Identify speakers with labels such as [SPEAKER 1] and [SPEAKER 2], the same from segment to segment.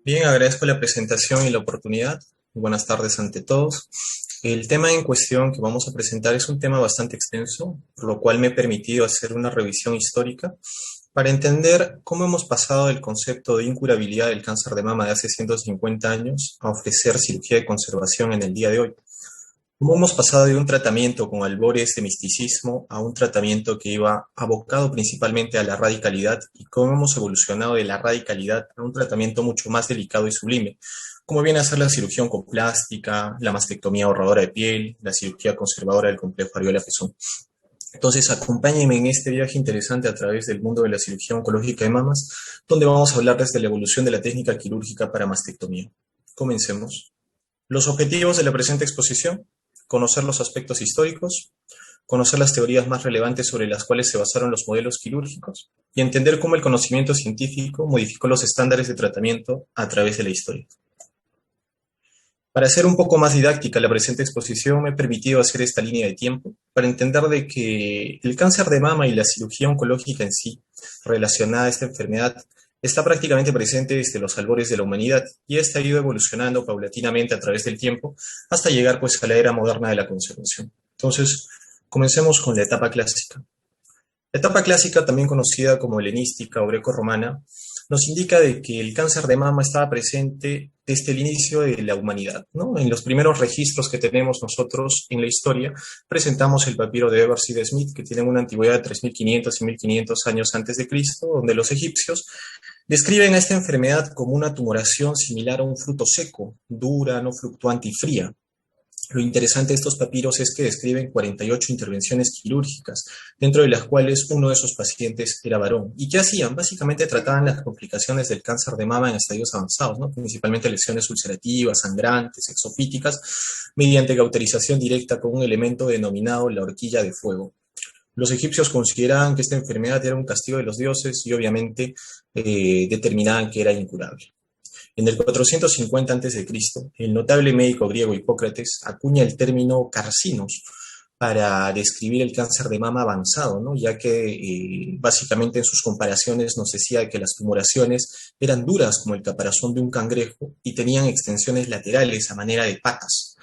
[SPEAKER 1] Bien, agradezco la presentación y la oportunidad. Buenas tardes ante todos. El tema en cuestión que vamos a presentar es un tema bastante extenso, por lo cual me he permitido hacer una revisión histórica para entender cómo hemos pasado del concepto de incurabilidad del cáncer de mama de hace 150 años a ofrecer cirugía de conservación en el día de hoy. ¿Cómo hemos pasado de un tratamiento con albores de misticismo a un tratamiento que iba abocado principalmente a la radicalidad y cómo hemos evolucionado de la radicalidad a un tratamiento mucho más delicado y sublime, como viene a ser la cirugía oncoplástica, la mastectomía ahorradora de piel, la cirugía conservadora del complejo areola-pezón? Entonces, acompáñenme en este viaje interesante a través del mundo de la cirugía oncológica de mamas, donde vamos a hablar desde la evolución de la técnica quirúrgica para mastectomía. Comencemos. Los objetivos de la presente exposición: conocer los aspectos históricos, conocer las teorías más relevantes sobre las cuales se basaron los modelos quirúrgicos y entender cómo el conocimiento científico modificó los estándares de tratamiento a través de la historia. Para hacer un poco más didáctica la presente exposición, me he permitido hacer esta línea de tiempo para entender de que el cáncer de mama y la cirugía oncológica en sí, relacionada a esta enfermedad, está prácticamente presente desde los albores de la humanidad y esta ha ido evolucionando paulatinamente a través del tiempo hasta llegar pues a la era moderna de la conservación. Entonces, comencemos con la etapa clásica. La etapa clásica, también conocida como helenística o greco-romana, nos indica de que el cáncer de mama estaba presente desde el inicio de la humanidad, ¿no? En los primeros registros que tenemos nosotros en la historia, presentamos el papiro de Evershed Smith, que tiene una antigüedad de 3.500 y 1.500 años antes de Cristo, donde los egipcios describen a esta enfermedad como una tumoración similar a un fruto seco, dura, no fluctuante y fría. Lo interesante de estos papiros es que describen 48 intervenciones quirúrgicas, dentro de las cuales uno de esos pacientes era varón. ¿Y qué hacían? Básicamente trataban las complicaciones del cáncer de mama en estadios avanzados, ¿no? Principalmente lesiones ulcerativas, sangrantes, exofíticas, mediante cauterización directa con un elemento denominado la horquilla de fuego. Los egipcios consideraban que esta enfermedad era un castigo de los dioses y obviamente determinaban que era incurable. En el 450 a.C., el notable médico griego Hipócrates acuña el término carcinos para describir el cáncer de mama avanzado, ¿no? Ya que básicamente en sus comparaciones nos decía que las tumoraciones eran duras como el caparazón de un cangrejo y tenían extensiones laterales a manera de patas.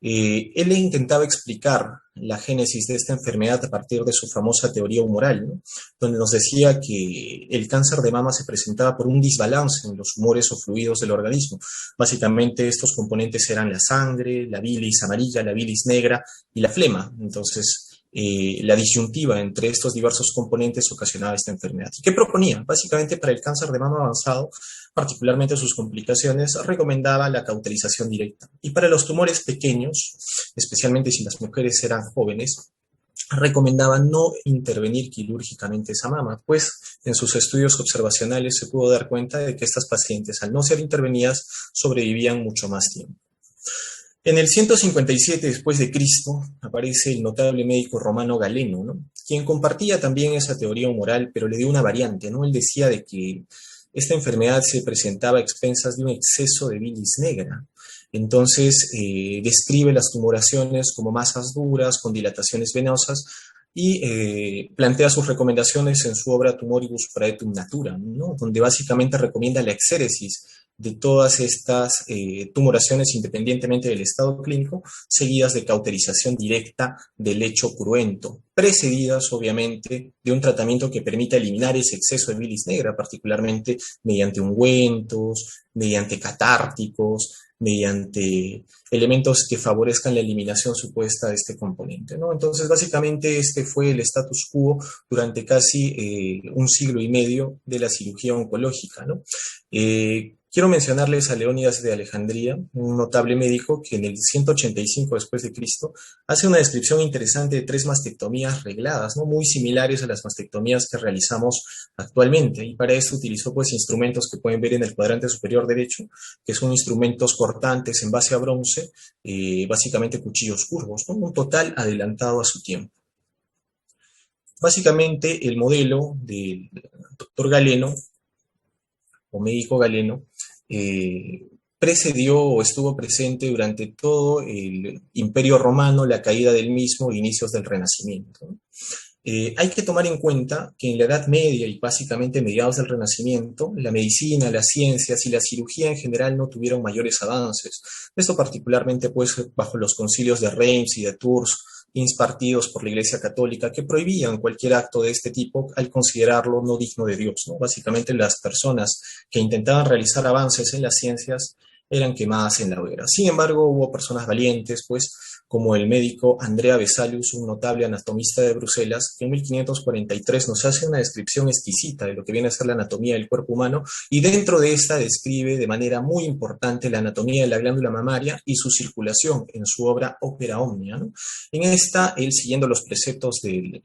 [SPEAKER 1] Él intentaba explicar la génesis de esta enfermedad a partir de su famosa teoría humoral, ¿no? Donde nos decía que el cáncer de mama se presentaba por un desbalance en los humores o fluidos del organismo. Básicamente estos componentes eran la sangre, la bilis amarilla, la bilis negra y la flema. Entonces, la disyuntiva entre estos diversos componentes ocasionaba esta enfermedad. ¿Y qué proponía? Básicamente para el cáncer de mama avanzado, particularmente sus complicaciones, recomendaba la cauterización directa. Y para los tumores pequeños, especialmente si las mujeres eran jóvenes, recomendaba no intervenir quirúrgicamente esa mama, pues en sus estudios observacionales se pudo dar cuenta de que estas pacientes, al no ser intervenidas, sobrevivían mucho más tiempo. En el 157 después de Cristo aparece el notable médico romano Galeno, ¿no? Quien compartía también esa teoría humoral, pero le dio una variante, ¿no? Él decía de que esta enfermedad se presentaba a expensas de un exceso de bilis negra. Entonces, describe las tumoraciones como masas duras, con dilataciones venosas, y plantea sus recomendaciones en su obra Tumoribus Praetum Natura, ¿no? Donde básicamente recomienda la exéresis de todas estas tumoraciones independientemente del estado clínico, seguidas de cauterización directa del lecho cruento, precedidas obviamente de un tratamiento que permita eliminar ese exceso de bilis negra, particularmente mediante ungüentos, mediante catárticos, mediante elementos que favorezcan la eliminación supuesta de este componente, ¿no? Entonces, básicamente, este fue el status quo durante casi un siglo y medio de la cirugía oncológica, ¿no? Quiero mencionarles a Leónidas de Alejandría, un notable médico que en el 185 después de Cristo hace una descripción interesante de 3 mastectomías regladas, ¿no? Muy similares a las mastectomías que realizamos actualmente, y para eso utilizó pues instrumentos que pueden ver en el cuadrante superior derecho, que son instrumentos cortantes en base a bronce, básicamente cuchillos curvos, ¿no? Un total adelantado a su tiempo. Básicamente el modelo del doctor Galeno o médico Galeno, precedió o estuvo presente durante todo el Imperio Romano, la caída del mismo, inicios del Renacimiento, ¿no? Hay que tomar en cuenta que en la Edad Media y básicamente mediados del Renacimiento, la medicina, las ciencias y la cirugía en general no tuvieron mayores avances. Esto particularmente pues bajo los concilios de Reims y de Tours, impartidos por la Iglesia Católica, que prohibían cualquier acto de este tipo al considerarlo no digno de Dios, ¿no? Básicamente las personas que intentaban realizar avances en las ciencias eran quemadas en la hoguera. Sin embargo, hubo personas valientes, pues, como el médico Andrea Vesalius, un notable anatomista de Bruselas, que en 1543 nos hace una descripción exquisita de lo que viene a ser la anatomía del cuerpo humano, y dentro de esta describe de manera muy importante la anatomía de la glándula mamaria y su circulación en su obra Opera Omnia, ¿no? En esta, él, siguiendo los preceptos de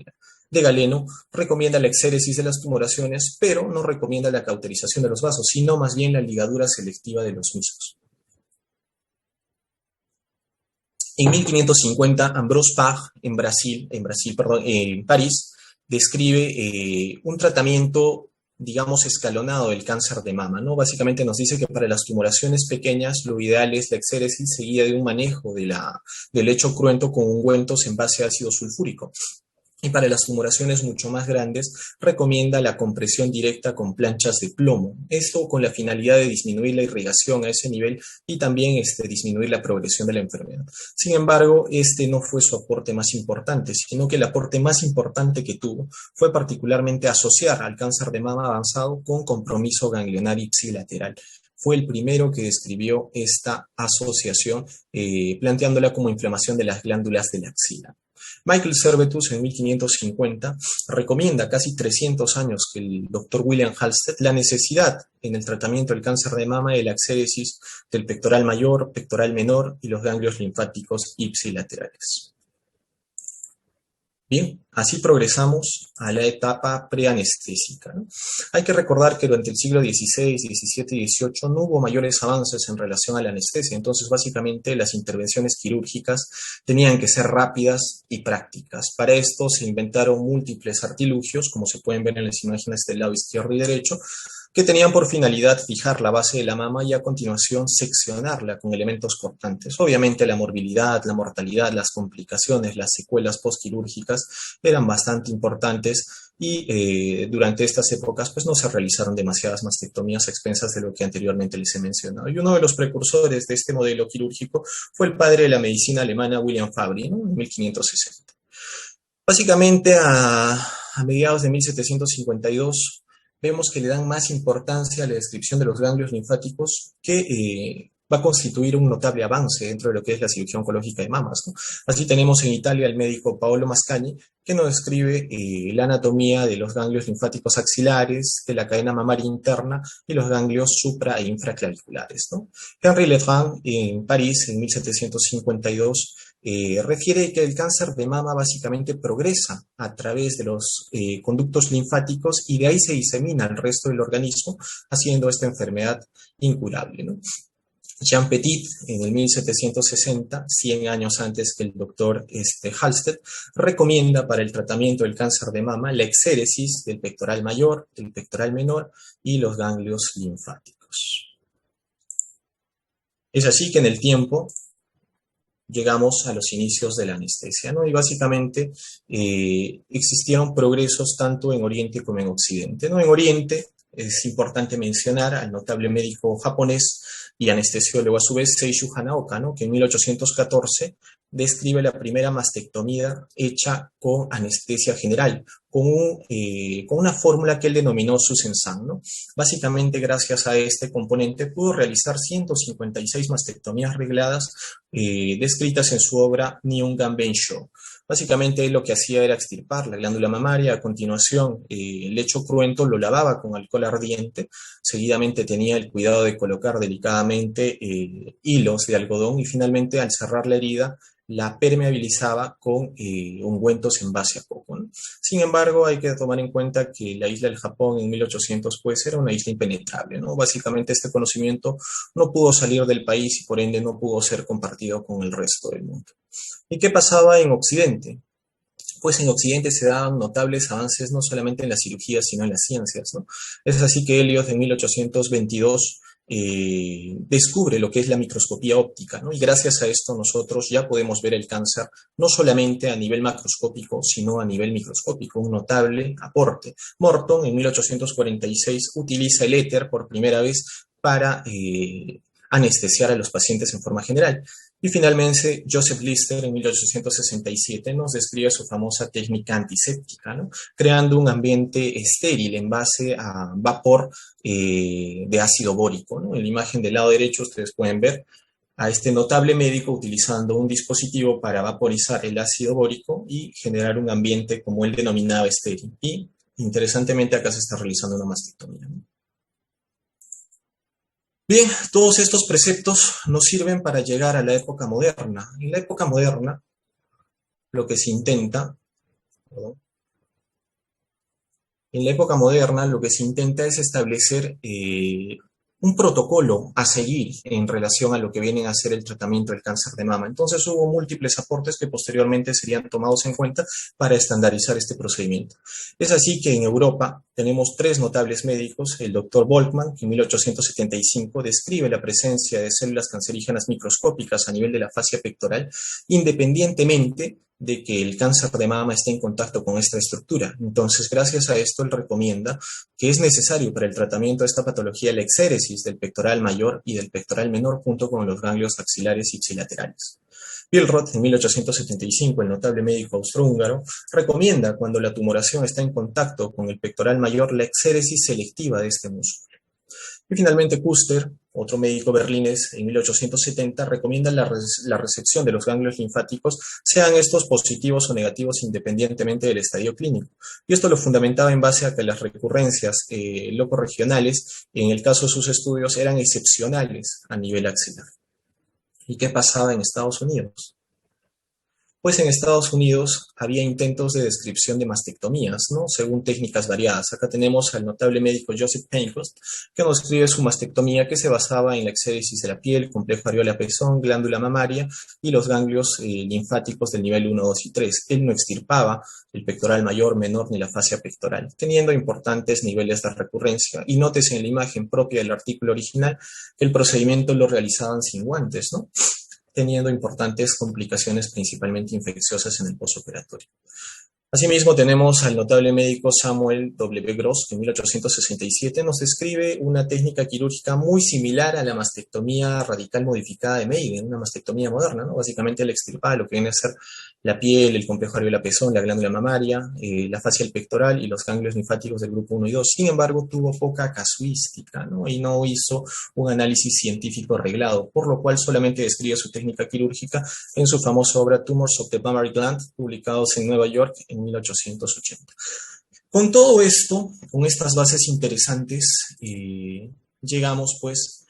[SPEAKER 1] Galeno, recomienda la exéresis de las tumoraciones, pero no recomienda la cauterización de los vasos, sino más bien la ligadura selectiva de los mismos. En 1550, Ambroise Paré, en París, describe un tratamiento, digamos, escalonado del cáncer de mama, ¿no? Básicamente nos dice que para las tumoraciones pequeñas lo ideal es la exéresis seguida de un manejo del lecho cruento con ungüentos en base a ácido sulfúrico. Y para las tumoraciones mucho más grandes, recomienda la compresión directa con planchas de plomo. Esto con la finalidad de disminuir la irrigación a ese nivel y también disminuir la progresión de la enfermedad. Sin embargo, este no fue su aporte más importante, sino que el aporte más importante que tuvo fue particularmente asociar al cáncer de mama avanzado con compromiso ganglionario ipsilateral. Fue el primero que describió esta asociación, planteándola como inflamación de las glándulas de la axila. Michael Servetus en 1550 recomienda casi 300 años que el doctor William Halsted la necesidad en el tratamiento del cáncer de mama de la exéresis del pectoral mayor, pectoral menor y los ganglios linfáticos ipsilaterales. Bien, así progresamos a la etapa preanestésica, ¿no? Hay que recordar que durante el siglo XVI, XVII y XVIII no hubo mayores avances en relación a la anestesia, entonces básicamente las intervenciones quirúrgicas tenían que ser rápidas y prácticas. Para esto se inventaron múltiples artilugios, como se pueden ver en las imágenes del lado izquierdo y derecho, que tenían por finalidad fijar la base de la mama y a continuación seccionarla con elementos cortantes. Obviamente la morbilidad, la mortalidad, las complicaciones, las secuelas postquirúrgicas eran bastante importantes y durante estas épocas pues no se realizaron demasiadas mastectomías a expensas de lo que anteriormente les he mencionado. Y uno de los precursores de este modelo quirúrgico fue el padre de la medicina alemana William Fabry, ¿no? En 1560. Básicamente a mediados de 1752 vemos que le dan más importancia a la descripción de los ganglios linfáticos que va a constituir un notable avance dentro de lo que es la cirugía oncológica de mamas, ¿no? Así tenemos en Italia al médico Paolo Mascagni, que nos describe la anatomía de los ganglios linfáticos axilares, de la cadena mamaria interna y los ganglios supra- e infraclaviculares, ¿no? Henri Legrand en París en 1752 refiere que el cáncer de mama básicamente progresa a través de los conductos linfáticos y de ahí se disemina al resto del organismo, haciendo esta enfermedad incurable, ¿no? Jean Petit, en el 1760, 100 años antes que el doctor Halsted, recomienda para el tratamiento del cáncer de mama la exéresis del pectoral mayor, del pectoral menor y los ganglios linfáticos. Es así que en el tiempo llegamos a los inicios de la anestesia, ¿no? Y básicamente existieron progresos tanto en Oriente como en Occidente, ¿no? En Oriente es importante mencionar al notable médico japonés y anestesiólogo a su vez Seishu Hanaoka, ¿no? Que en 1814 describe la primera mastectomía hecha con anestesia general, con una fórmula que él denominó Susen-san, ¿no? Básicamente, gracias a este componente, pudo realizar 156 mastectomías regladas descritas en su obra Nyungan Bensho. Básicamente, él lo que hacía era extirpar la glándula mamaria, a continuación el lecho cruento lo lavaba con alcohol ardiente, seguidamente tenía el cuidado de colocar delicadamente hilos de algodón y finalmente al cerrar la herida la permeabilizaba con ungüentos en base a coco, ¿no? Sin embargo, hay que tomar en cuenta que la isla del Japón en 1800 pues era una isla impenetrable, ¿no? Básicamente este conocimiento no pudo salir del país y por ende no pudo ser compartido con el resto del mundo. ¿Y qué pasaba en Occidente? Pues en Occidente se daban notables avances no solamente en la cirugía, sino en las ciencias, ¿no? Es así que Helios en 1822 descubre lo que es la microscopía óptica, ¿no? Y gracias a esto nosotros ya podemos ver el cáncer no solamente a nivel macroscópico, sino a nivel microscópico, un notable aporte. Morton en 1846 utiliza el éter por primera vez para anestesiar a los pacientes en forma general. Y finalmente, Joseph Lister en 1867 nos describe su famosa técnica antiséptica, ¿no? Creando un ambiente estéril en base a vapor de ácido bórico, ¿no? En la imagen del lado derecho ustedes pueden ver a este notable médico utilizando un dispositivo para vaporizar el ácido bórico y generar un ambiente como él denominaba estéril. Y interesantemente acá se está realizando una mastectomía, ¿no? Bien, todos estos preceptos nos sirven para llegar a la época moderna. En la época moderna, lo que se intenta, perdón, en la época moderna lo que se intenta es establecer un protocolo a seguir en relación a lo que viene a ser el tratamiento del cáncer de mama. Entonces hubo múltiples aportes que posteriormente serían tomados en cuenta para estandarizar este procedimiento. Es así que en Europa tenemos tres notables médicos, el doctor Boltzmann, que en 1875 describe la presencia de células cancerígenas microscópicas a nivel de la fascia pectoral, independientemente de que el cáncer de mama esté en contacto con esta estructura. Entonces, gracias a esto, él recomienda que es necesario para el tratamiento de esta patología la exéresis del pectoral mayor y del pectoral menor junto con los ganglios axilares ipsilaterales. Billroth, en 1875, el notable médico austrohúngaro, recomienda cuando la tumoración está en contacto con el pectoral mayor la exéresis selectiva de este músculo. Y finalmente Kuster, otro médico berlinés, en 1870 recomienda la resección de los ganglios linfáticos, sean estos positivos o negativos independientemente del estadio clínico. Y esto lo fundamentaba en base a que las recurrencias locorregionales, en el caso de sus estudios, eran excepcionales a nivel axilar. ¿Y qué pasaba en Estados Unidos? Pues en Estados Unidos había intentos de descripción de mastectomías, ¿no? Según técnicas variadas. Acá tenemos al notable médico Joseph Pancoast, que nos escribe su mastectomía que se basaba en la exéresis de la piel, complejo areola-pezón, glándula mamaria y los ganglios linfáticos del nivel 1, 2 y 3. Él no extirpaba el pectoral mayor, menor ni la fascia pectoral, teniendo importantes niveles de recurrencia. Y nótese en la imagen propia del artículo original que el procedimiento lo realizaban sin guantes, ¿no? Teniendo importantes complicaciones principalmente infecciosas en el postoperatorio. Asimismo, tenemos al notable médico Samuel W. Gross, que en 1867 nos describe una técnica quirúrgica muy similar a la mastectomía radical modificada de Meighen, una mastectomía moderna, ¿no? Básicamente él extirpaba lo que viene a ser la piel, el complejo areola-pezón, la glándula mamaria, la fascia del pectoral y los ganglios linfáticos del grupo 1 y 2. Sin embargo, tuvo poca casuística, ¿no? Y no hizo un análisis científico arreglado, por lo cual solamente describe su técnica quirúrgica en su famosa obra Tumors of the Mammary Gland, publicados en Nueva York en 1880. Con todo esto, con estas bases interesantes, llegamos pues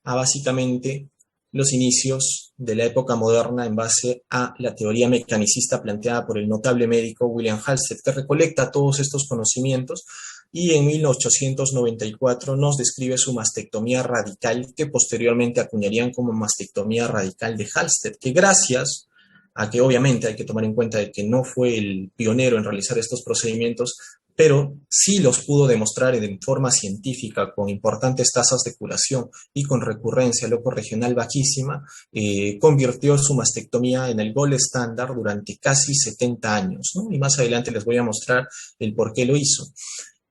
[SPEAKER 1] a básicamente los inicios de la época moderna en base a la teoría mecanicista planteada por el notable médico William Halsted, que recolecta todos estos conocimientos y en 1894 nos describe su mastectomía radical, que posteriormente acuñarían como mastectomía radical de Halsted, que gracias a que obviamente hay que tomar en cuenta de que no fue el pionero en realizar estos procedimientos, pero sí los pudo demostrar en forma científica con importantes tasas de curación y con recurrencia locorregional bajísima, convirtió su mastectomía en el gold estándar durante casi 70 años, ¿no? Y más adelante les voy a mostrar el por qué lo hizo.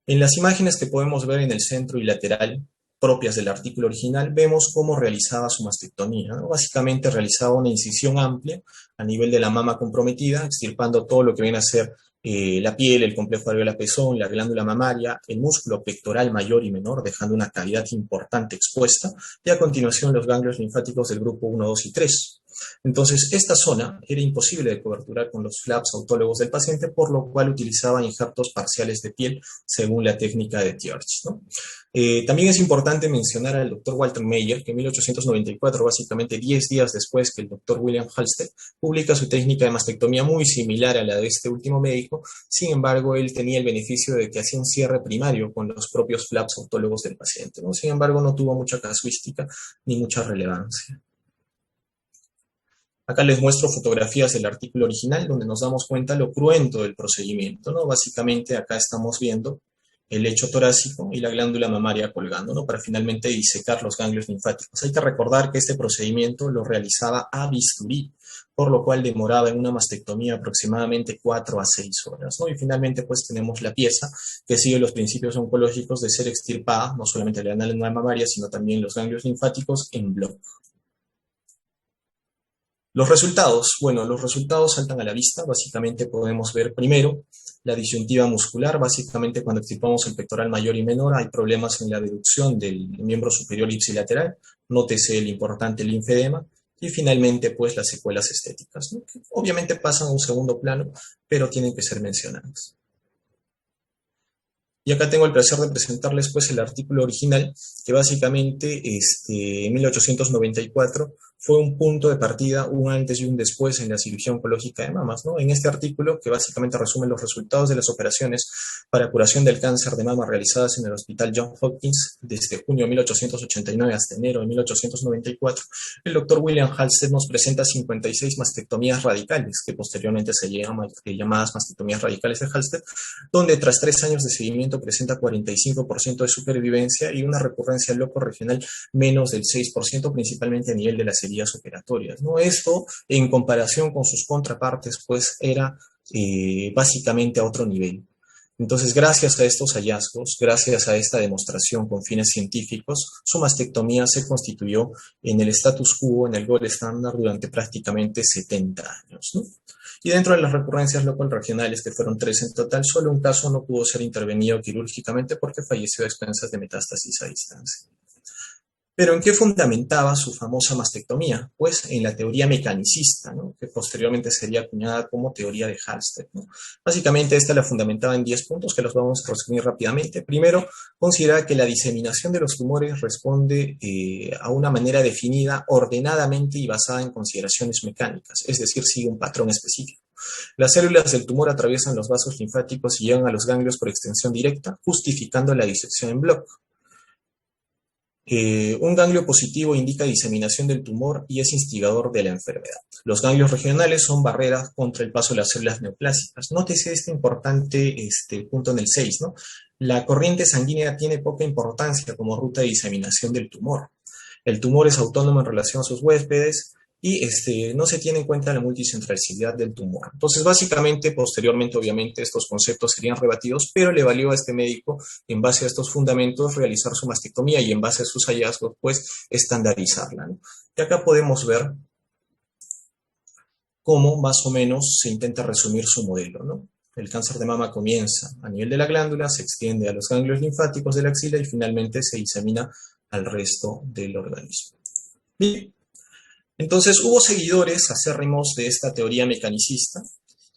[SPEAKER 1] En las imágenes que podemos ver en el centro y lateral, propias del artículo original, vemos cómo realizaba su mastectomía, ¿no? Básicamente realizaba una incisión amplia a nivel de la mama comprometida, extirpando todo lo que viene a ser la piel, el complejo areola-pezón, la glándula mamaria, el músculo pectoral mayor y menor, dejando una cavidad importante expuesta, y a continuación los ganglios linfáticos del grupo 1, 2 y 3. Entonces, esta zona era imposible de coberturar con los flaps autólogos del paciente, por lo cual utilizaban injertos parciales de piel según la técnica de Thiersch, ¿no? También es importante mencionar al doctor Walter Mayer, que en 1894, básicamente 10 días después que el doctor William Halsted, publica su técnica de mastectomía muy similar a la de este último médico. Sin embargo, él tenía el beneficio de que hacía un cierre primario con los propios flaps autólogos del paciente, ¿no? Sin embargo, no tuvo mucha casuística ni mucha relevancia. Acá les muestro fotografías del artículo original donde nos damos cuenta lo cruento del procedimiento, ¿no? Básicamente acá estamos viendo el lecho torácico y la glándula mamaria colgando, ¿no? Para finalmente disecar los ganglios linfáticos. Hay que recordar que este procedimiento lo realizaba a bisturí, por lo cual demoraba en una mastectomía aproximadamente 4 a 6 horas, ¿no? Y finalmente pues tenemos la pieza que sigue los principios oncológicos de ser extirpada, no solamente la glándula mamaria, sino también los ganglios linfáticos en bloque. Los resultados, bueno, los resultados saltan a la vista. Básicamente podemos ver primero la disyuntiva muscular. Básicamente cuando extirpamos el pectoral mayor y menor hay problemas en la deducción del miembro superior ipsilateral. Nótese el importante linfedema. Y finalmente pues las secuelas estéticas, ¿no? Que obviamente pasan a un segundo plano, pero tienen que ser mencionadas. Y acá tengo el placer de presentarles pues el artículo original, que básicamente en 1894 fue un punto de partida, un antes y un después en la cirugía oncológica de mamas, ¿no? En este artículo, que básicamente resume los resultados de las operaciones para curación del cáncer de mama realizadas en el Hospital Johns Hopkins desde junio de 1889 hasta enero de 1894, el doctor William Halsted nos presenta 56 mastectomías radicales, que posteriormente se llaman llamadas mastectomías radicales de Halsted, donde tras 3 años de seguimiento presenta 45% de supervivencia y una recurrencia loco regional menos del 6%, principalmente a nivel de las heridas operatorias, ¿no? Esto, en comparación con sus contrapartes, pues era básicamente a otro nivel. Entonces, gracias a estos hallazgos, gracias a esta demostración con fines científicos, su mastectomía se constituyó en el status quo, en el gold standard durante prácticamente 70 años, ¿no? Y dentro de las recurrencias local regionales, que fueron 3 en total, solo un caso no pudo ser intervenido quirúrgicamente porque falleció a expensas de metástasis a distancia. Pero ¿en qué fundamentaba su famosa mastectomía? Pues en la teoría mecanicista, ¿no? Que posteriormente sería acuñada como teoría de Halsted, ¿no? Básicamente esta la fundamentaba en 10 puntos que los vamos a resumir rápidamente. Primero, considera que la diseminación de los tumores responde a una manera definida, ordenadamente y basada en consideraciones mecánicas, es decir, sigue un patrón específico. Las células del tumor atraviesan los vasos linfáticos y llegan a los ganglios por extensión directa, justificando la disección en bloque. Un ganglio positivo indica diseminación del tumor y es instigador de la enfermedad. Los ganglios regionales son barreras contra el paso de las células neoplásicas. Nótese este importante punto en el 6, ¿no? La corriente sanguínea tiene poca importancia como ruta de diseminación del tumor. El tumor es autónomo en relación a sus huéspedes y no se tiene en cuenta la multicentralidad del tumor. Entonces, básicamente, posteriormente, obviamente, estos conceptos serían rebatidos, pero le valió a este médico, en base a estos fundamentos, realizar su mastectomía y en base a sus hallazgos, pues, estandarizarla, ¿no? Y acá podemos ver cómo más o menos se intenta resumir su modelo, ¿no? El cáncer de mama comienza a nivel de la glándula, se extiende a los ganglios linfáticos de la axila y finalmente se disemina al resto del organismo. Bien. Entonces hubo seguidores acérrimos de esta teoría mecanicista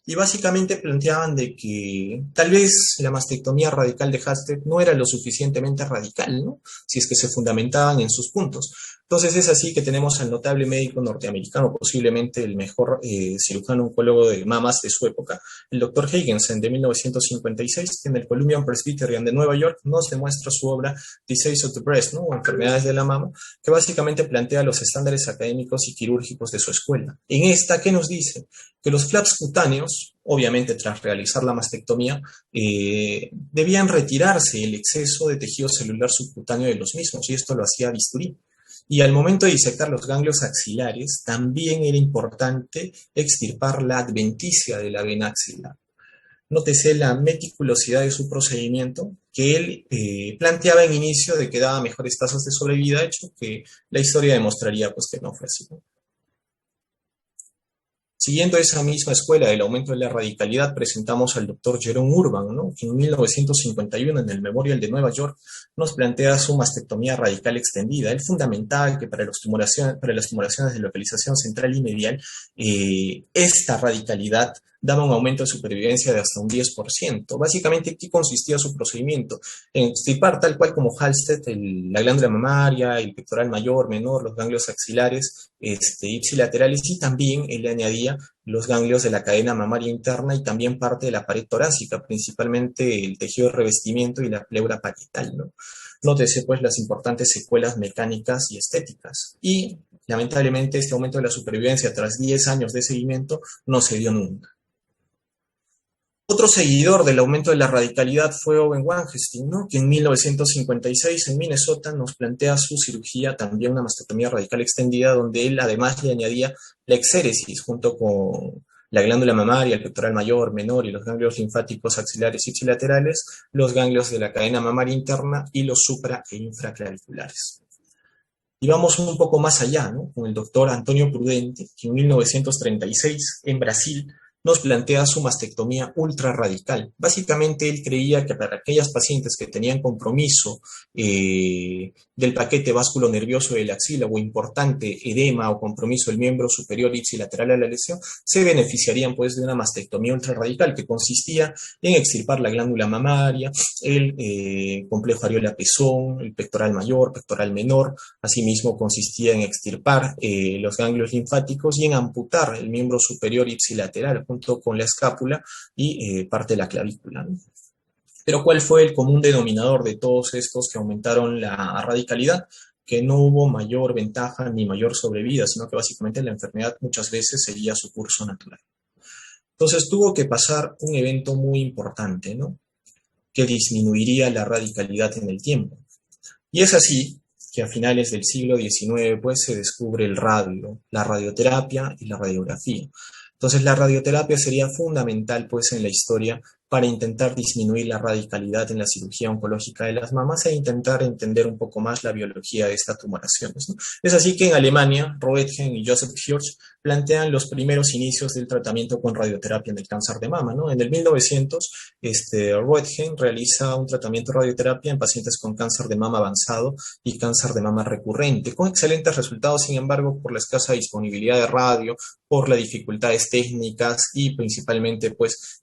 [SPEAKER 1] y básicamente planteaban de que tal vez la mastectomía radical de Halsted no era lo suficientemente radical, ¿no? Si es que se fundamentaban en sus puntos. Entonces es así que tenemos al notable médico norteamericano, posiblemente el mejor cirujano oncólogo de mamas de su época, el Dr. Higginson, de 1956, que en el Columbia Presbyterian de Nueva York nos demuestra su obra Disease of the Breast, ¿no? O enfermedades de la mama, que básicamente plantea los estándares académicos y quirúrgicos de su escuela. En esta, ¿qué nos dice? Que los flaps cutáneos, obviamente tras realizar la mastectomía, debían retirarse el exceso de tejido celular subcutáneo de los mismos, y esto lo hacía bisturí. Y al momento de disectar los ganglios axilares, también era importante extirpar la adventicia de la vena axilar. Nótese la meticulosidad de su procedimiento, que él planteaba en inicio de que daba mejores tasas de sobrevida, hecho que la historia demostraría pues, que no fue así, ¿no? Siguiendo esa misma escuela del aumento de la radicalidad, presentamos al doctor Jerome Urban, ¿no? Que en 1951, en el Memorial de Nueva York, nos plantea su mastectomía radical extendida. Él fundamentaba que para las tumoraciones de localización central y medial, esta radicalidad daba un aumento de supervivencia de hasta un 10%. Básicamente, ¿qué consistía su procedimiento? En extirpar tal cual como Halsted, la glándula mamaria, el pectoral mayor, menor, los ganglios axilares, ipsilaterales, y también él le añadía los ganglios de la cadena mamaria interna y también parte de la pared torácica, principalmente el tejido de revestimiento y la pleura parietal, ¿no? Nótese pues las importantes secuelas mecánicas y estéticas. Y lamentablemente este aumento de la supervivencia tras 10 años de seguimiento no se dio nunca. Otro seguidor del aumento de la radicalidad fue Owen Wangenstein, ¿no? Que en 1956 en Minnesota nos plantea su cirugía, también una mastectomía radical extendida, donde él además le añadía la exéresis junto con la glándula mamaria, el pectoral mayor, menor y los ganglios linfáticos axilares y ipsilaterales, los ganglios de la cadena mamaria interna y los supra e infraclaviculares. Y vamos un poco más allá, ¿no? Con el doctor Antonio Prudente, que en 1936 en Brasil nos plantea su mastectomía ultra radical. Básicamente él creía que para aquellas pacientes que tenían compromiso del paquete vasculonervioso de la axila o importante edema o compromiso del miembro superior ipsilateral a la lesión, se beneficiarían pues de una mastectomía ultra radical que consistía en extirpar la glándula mamaria, el complejo areola-pezón, el pectoral mayor, pectoral menor. Asimismo consistía en extirpar los ganglios linfáticos y en amputar el miembro superior ipsilateral junto con la escápula y parte de la clavícula, ¿no? Pero ¿cuál fue el común denominador de todos estos que aumentaron la radicalidad? Que no hubo mayor ventaja ni mayor sobrevida, sino que básicamente la enfermedad muchas veces seguía su curso natural. Entonces tuvo que pasar un evento muy importante, ¿no? Que disminuiría la radicalidad en el tiempo. Y es así que a finales del siglo XIX pues, se descubre el radio, la radioterapia y la radiografía. Entonces la radioterapia sería fundamental pues, en la historia para intentar disminuir la radicalidad en la cirugía oncológica de las mamas e intentar entender un poco más la biología de estas tumoraciones, ¿no? Es así que en Alemania, Roentgen y Joseph Hirsch plantean los primeros inicios del tratamiento con radioterapia en el cáncer de mama, ¿no? En el 1900, Roentgen realiza un tratamiento de radioterapia en pacientes con cáncer de mama avanzado y cáncer de mama recurrente, con excelentes resultados, sin embargo, por la escasa disponibilidad de radio, por las dificultades técnicas y principalmente pues,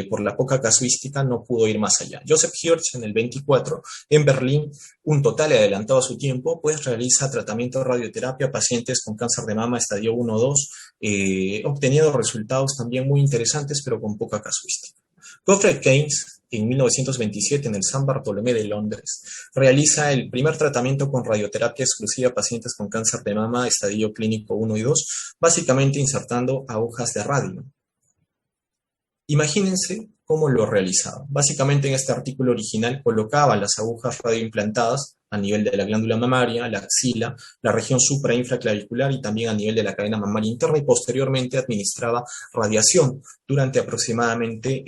[SPEAKER 1] por la poca casuística no pudo ir más allá. Joseph Hirsch en el 24 en Berlín, un total adelantado a su tiempo, pues realiza tratamiento de radioterapia a pacientes con cáncer de mama estadio 1 o 2, obteniendo resultados también muy interesantes pero con poca casuística. Gottfried Keynes en 1927 en el San Bartolomé de Londres realiza el primer tratamiento con radioterapia exclusiva a pacientes con cáncer de mama estadio clínico 1 y 2, básicamente insertando agujas de radio. Imagínense cómo lo realizaba. Básicamente en este artículo original colocaba las agujas radioimplantadas a nivel de la glándula mamaria, la axila, la región suprainfraclavicular y también a nivel de la cadena mamaria interna y posteriormente administraba radiación durante aproximadamente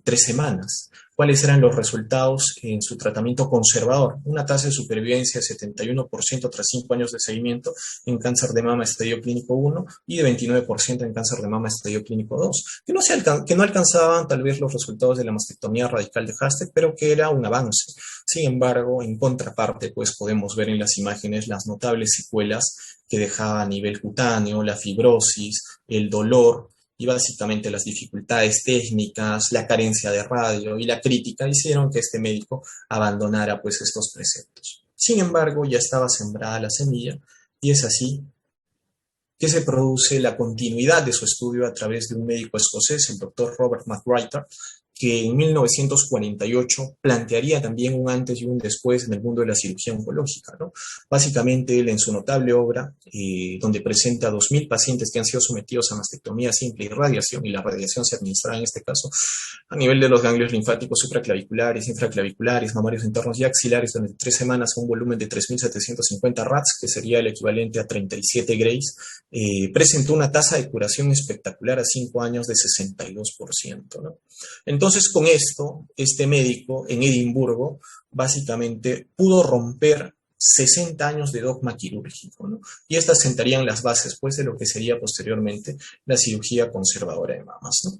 [SPEAKER 1] 3 semanas. ¿Cuáles eran los resultados en su tratamiento conservador? Una tasa de supervivencia de 71% tras 5 años de seguimiento en cáncer de mama estadio clínico 1 y de 29% en cáncer de mama estadio clínico 2, que no alcanzaban tal vez los resultados de la mastectomía radical de Hastek, pero que era un avance. Sin embargo, en contraparte, pues podemos ver en las imágenes las notables secuelas que dejaba a nivel cutáneo, la fibrosis, el dolor, y básicamente las dificultades técnicas, la carencia de radio y la crítica hicieron que este médico abandonara pues estos preceptos. Sin embargo, ya estaba sembrada la semilla y es así que se produce la continuidad de su estudio a través de un médico escocés, el doctor Robert McWhirter, que en 1948 plantearía también un antes y un después en el mundo de la cirugía oncológica, ¿no? Básicamente él en su notable obra, donde presenta 2.000 pacientes que han sido sometidos a mastectomía simple y radiación, y la radiación se administra en este caso a nivel de los ganglios linfáticos supraclaviculares, infraclaviculares, mamarios internos y axilares durante 3 semanas a un volumen de 3.750 rats, que sería el equivalente a 37 Grays, presentó una tasa de curación espectacular a 5 años de 62%, ¿no? Entonces, con esto, este médico en Edimburgo básicamente pudo romper 60 años de dogma quirúrgico, ¿no? Y estas sentarían las bases, pues, de lo que sería posteriormente la cirugía conservadora de mamas, ¿no?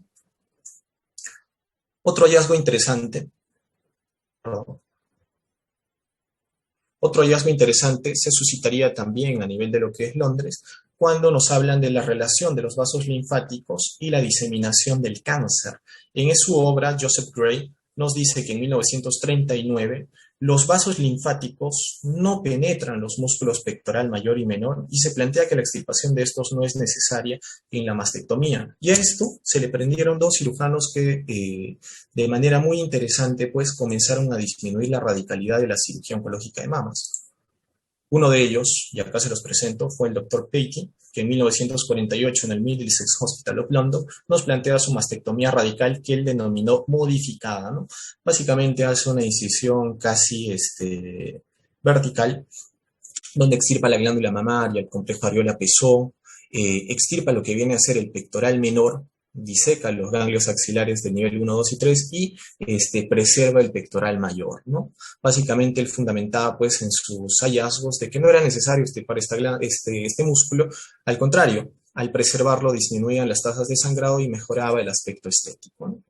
[SPEAKER 1] Otro hallazgo interesante, se suscitaría también a nivel de lo que es Londres, cuando nos hablan de la relación de los vasos linfáticos y la diseminación del cáncer. En su obra, Joseph Gray nos dice que en 1939 los vasos linfáticos no penetran los músculos pectoral mayor y menor y se plantea que la extirpación de estos no es necesaria en la mastectomía. Y a esto se le prendieron 2 cirujanos que de manera muy interesante pues comenzaron a disminuir la radicalidad de la cirugía oncológica de mamas. Uno de ellos, y acá se los presento, fue el Dr. Patey, que en 1948 en el Middlesex Hospital of London nos plantea su mastectomía radical que él denominó modificada, ¿no? Básicamente hace una incisión casi vertical, donde extirpa la glándula mamaria, el complejo areola-pezón, extirpa lo que viene a ser el pectoral menor, diseca los ganglios axilares del nivel 1, 2 y 3 y preserva el pectoral mayor, ¿no? Básicamente él fundamentaba pues en sus hallazgos de que no era necesario extirpar este músculo, al contrario, al preservarlo disminuían las tasas de sangrado y mejoraba el aspecto estético, ¿no?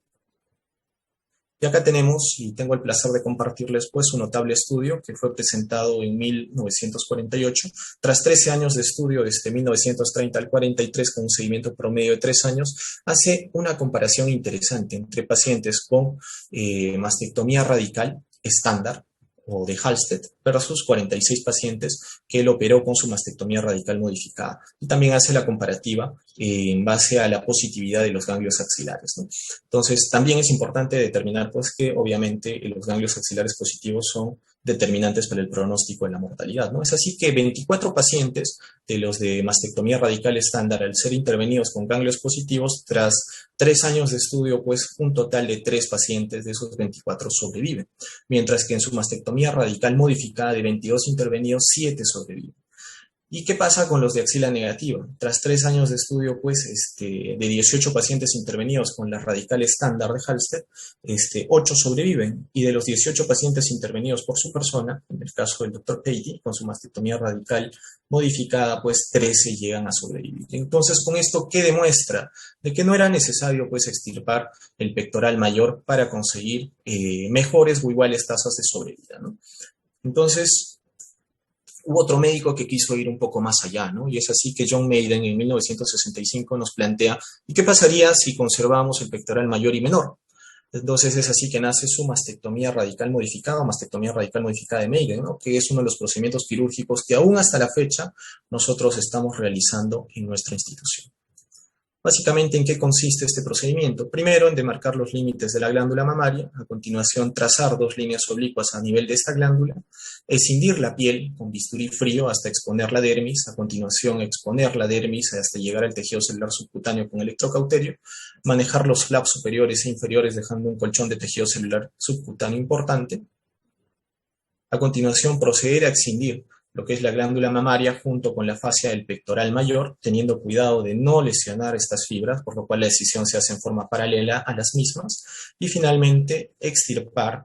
[SPEAKER 1] Y acá tenemos, y tengo el placer de compartirles, pues, un notable estudio que fue presentado en 1948. Tras 13 años de estudio, desde 1930 al 43, con un seguimiento promedio de 3 años, hace una comparación interesante entre pacientes con mastectomía radical estándar, o de Halsted, versus 46 pacientes que él operó con su mastectomía radical modificada. Y también hace la comparativa en base a la positividad de los ganglios axilares, ¿no? Entonces, también es importante determinar pues, que obviamente los ganglios axilares positivos son determinantes para el pronóstico de la mortalidad, ¿no? Es así que 24 pacientes de los de mastectomía radical estándar, al ser intervenidos con ganglios positivos, tras 3 años de estudio, pues un total de 3 pacientes de esos 24 sobreviven, mientras que en su mastectomía radical modificada de 22 intervenidos, 7 sobreviven. ¿Y qué pasa con los de axila negativa? Tras 3 años de estudio, pues, de 18 pacientes intervenidos con la radical estándar de Halsted, 8 sobreviven. Y de los 18 pacientes intervenidos por su persona, en el caso del Dr. Patey, con su mastectomía radical modificada, pues 13 llegan a sobrevivir. Entonces, con esto, ¿qué demuestra? De que no era necesario, pues, extirpar el pectoral mayor para conseguir mejores o iguales tasas de sobrevida, ¿no? Entonces, hubo otro médico que quiso ir un poco más allá, ¿no? Y es así que John Maiden en 1965 nos plantea, ¿y qué pasaría si conservamos el pectoral mayor y menor? Entonces es así que nace su mastectomía radical modificada, o mastectomía radical modificada de Maiden, ¿no? Que es uno de los procedimientos quirúrgicos que aún hasta la fecha nosotros estamos realizando en nuestra institución. Básicamente, ¿en qué consiste este procedimiento? Primero, en demarcar los límites de la glándula mamaria, a continuación trazar 2 líneas oblicuas a nivel de esta glándula, escindir la piel con bisturí frío hasta exponer la dermis, a continuación exponer la dermis hasta llegar al tejido celular subcutáneo con electrocauterio, manejar los flaps superiores e inferiores dejando un colchón de tejido celular subcutáneo importante, a continuación proceder a excindir lo que es la glándula mamaria junto con la fascia del pectoral mayor, teniendo cuidado de no lesionar estas fibras, por lo cual la excisión se hace en forma paralela a las mismas, y finalmente extirpar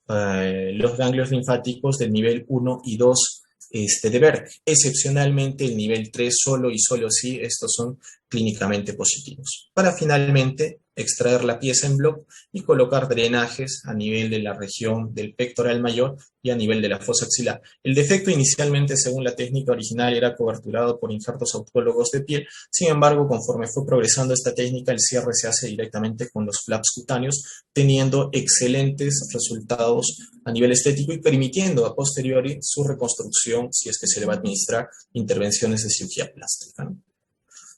[SPEAKER 1] los ganglios linfáticos del nivel 1 y 2 de Berg. Excepcionalmente el nivel 3 solo y solo si estos son clínicamente positivos, para finalmente extraer la pieza en bloc y colocar drenajes a nivel de la región del pectoral mayor y a nivel de la fosa axilar. El defecto inicialmente, según la técnica original, era coberturado por injertos autólogos de piel. Sin embargo, conforme fue progresando esta técnica, el cierre se hace directamente con los flaps cutáneos, teniendo excelentes resultados a nivel estético y permitiendo a posteriori su reconstrucción si es que se le va a administrar intervenciones de cirugía plástica, ¿no?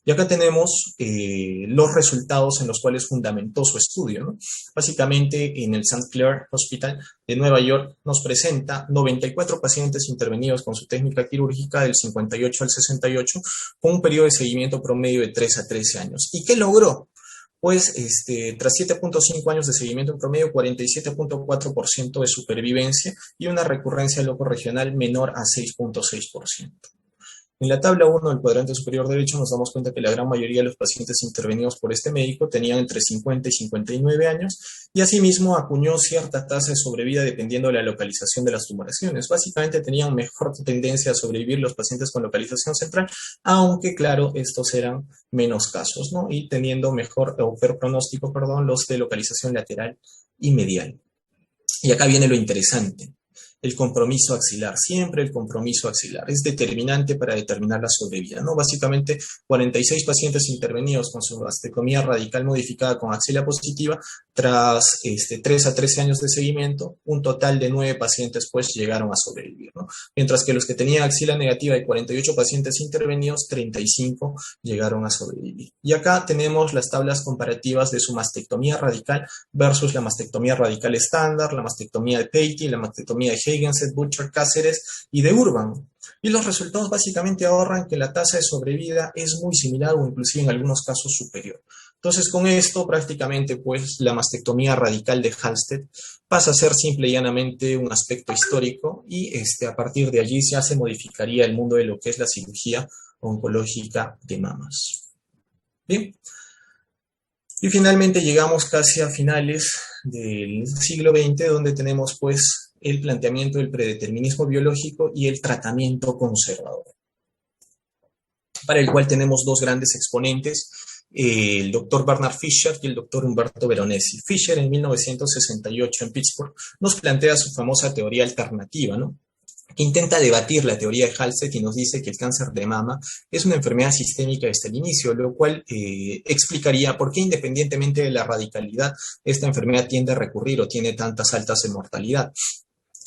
[SPEAKER 1] Y acá tenemos los resultados en los cuales fundamentó su estudio, ¿no? Básicamente, en el St. Clair Hospital de Nueva York nos presenta 94 pacientes intervenidos con su técnica quirúrgica del 58 al 68, con un periodo de seguimiento promedio de 3 a 13 años. ¿Y qué logró? Pues tras 7.5 años de seguimiento en promedio, 47.4% de supervivencia y una recurrencia locorregional menor a 6.6%. En la tabla 1 del cuadrante superior derecho nos damos cuenta que la gran mayoría de los pacientes intervenidos por este médico tenían entre 50 y 59 años y asimismo acuñó cierta tasa de sobrevida dependiendo de la localización de las tumoraciones. Básicamente tenían mejor tendencia a sobrevivir los pacientes con localización central, aunque claro, estos eran menos casos, ¿no? Y teniendo mejor o peor pronóstico, los de localización lateral y medial. Y acá viene lo interesante. El compromiso axilar, siempre el compromiso axilar, es determinante para determinar la sobrevida, ¿no? Básicamente, 46 pacientes intervenidos con su mastectomía radical modificada con axila positiva, tras 3 a 13 años de seguimiento, un total de 9 pacientes pues llegaron a sobrevivir, ¿no? Mientras que los que tenían axila negativa de 48 pacientes intervenidos, 35 llegaron a sobrevivir. Y acá tenemos las tablas comparativas de su mastectomía radical versus la mastectomía radical estándar, la mastectomía de Patey, la mastectomía de Hagensett, Butcher, Cáceres y de Urban. Y los resultados básicamente ahorran que la tasa de sobrevida es muy similar o inclusive en algunos casos superior. Entonces, con esto prácticamente pues la mastectomía radical de Halsted pasa a ser simple y llanamente un aspecto histórico y a partir de allí ya se modificaría el mundo de lo que es la cirugía oncológica de mamas. Bien. Y finalmente llegamos casi a finales del siglo XX, donde tenemos pues el planteamiento del predeterminismo biológico y el tratamiento conservador, para el cual tenemos dos grandes exponentes, el doctor Bernard Fisher y el doctor Umberto Veronesi. Fisher en 1968 en Pittsburgh nos plantea su famosa teoría alternativa, ¿no?, que intenta debatir la teoría de Halsted y nos dice que el cáncer de mama es una enfermedad sistémica desde el inicio, lo cual explicaría por qué independientemente de la radicalidad, esta enfermedad tiende a recurrir o tiene tantas altas de mortalidad.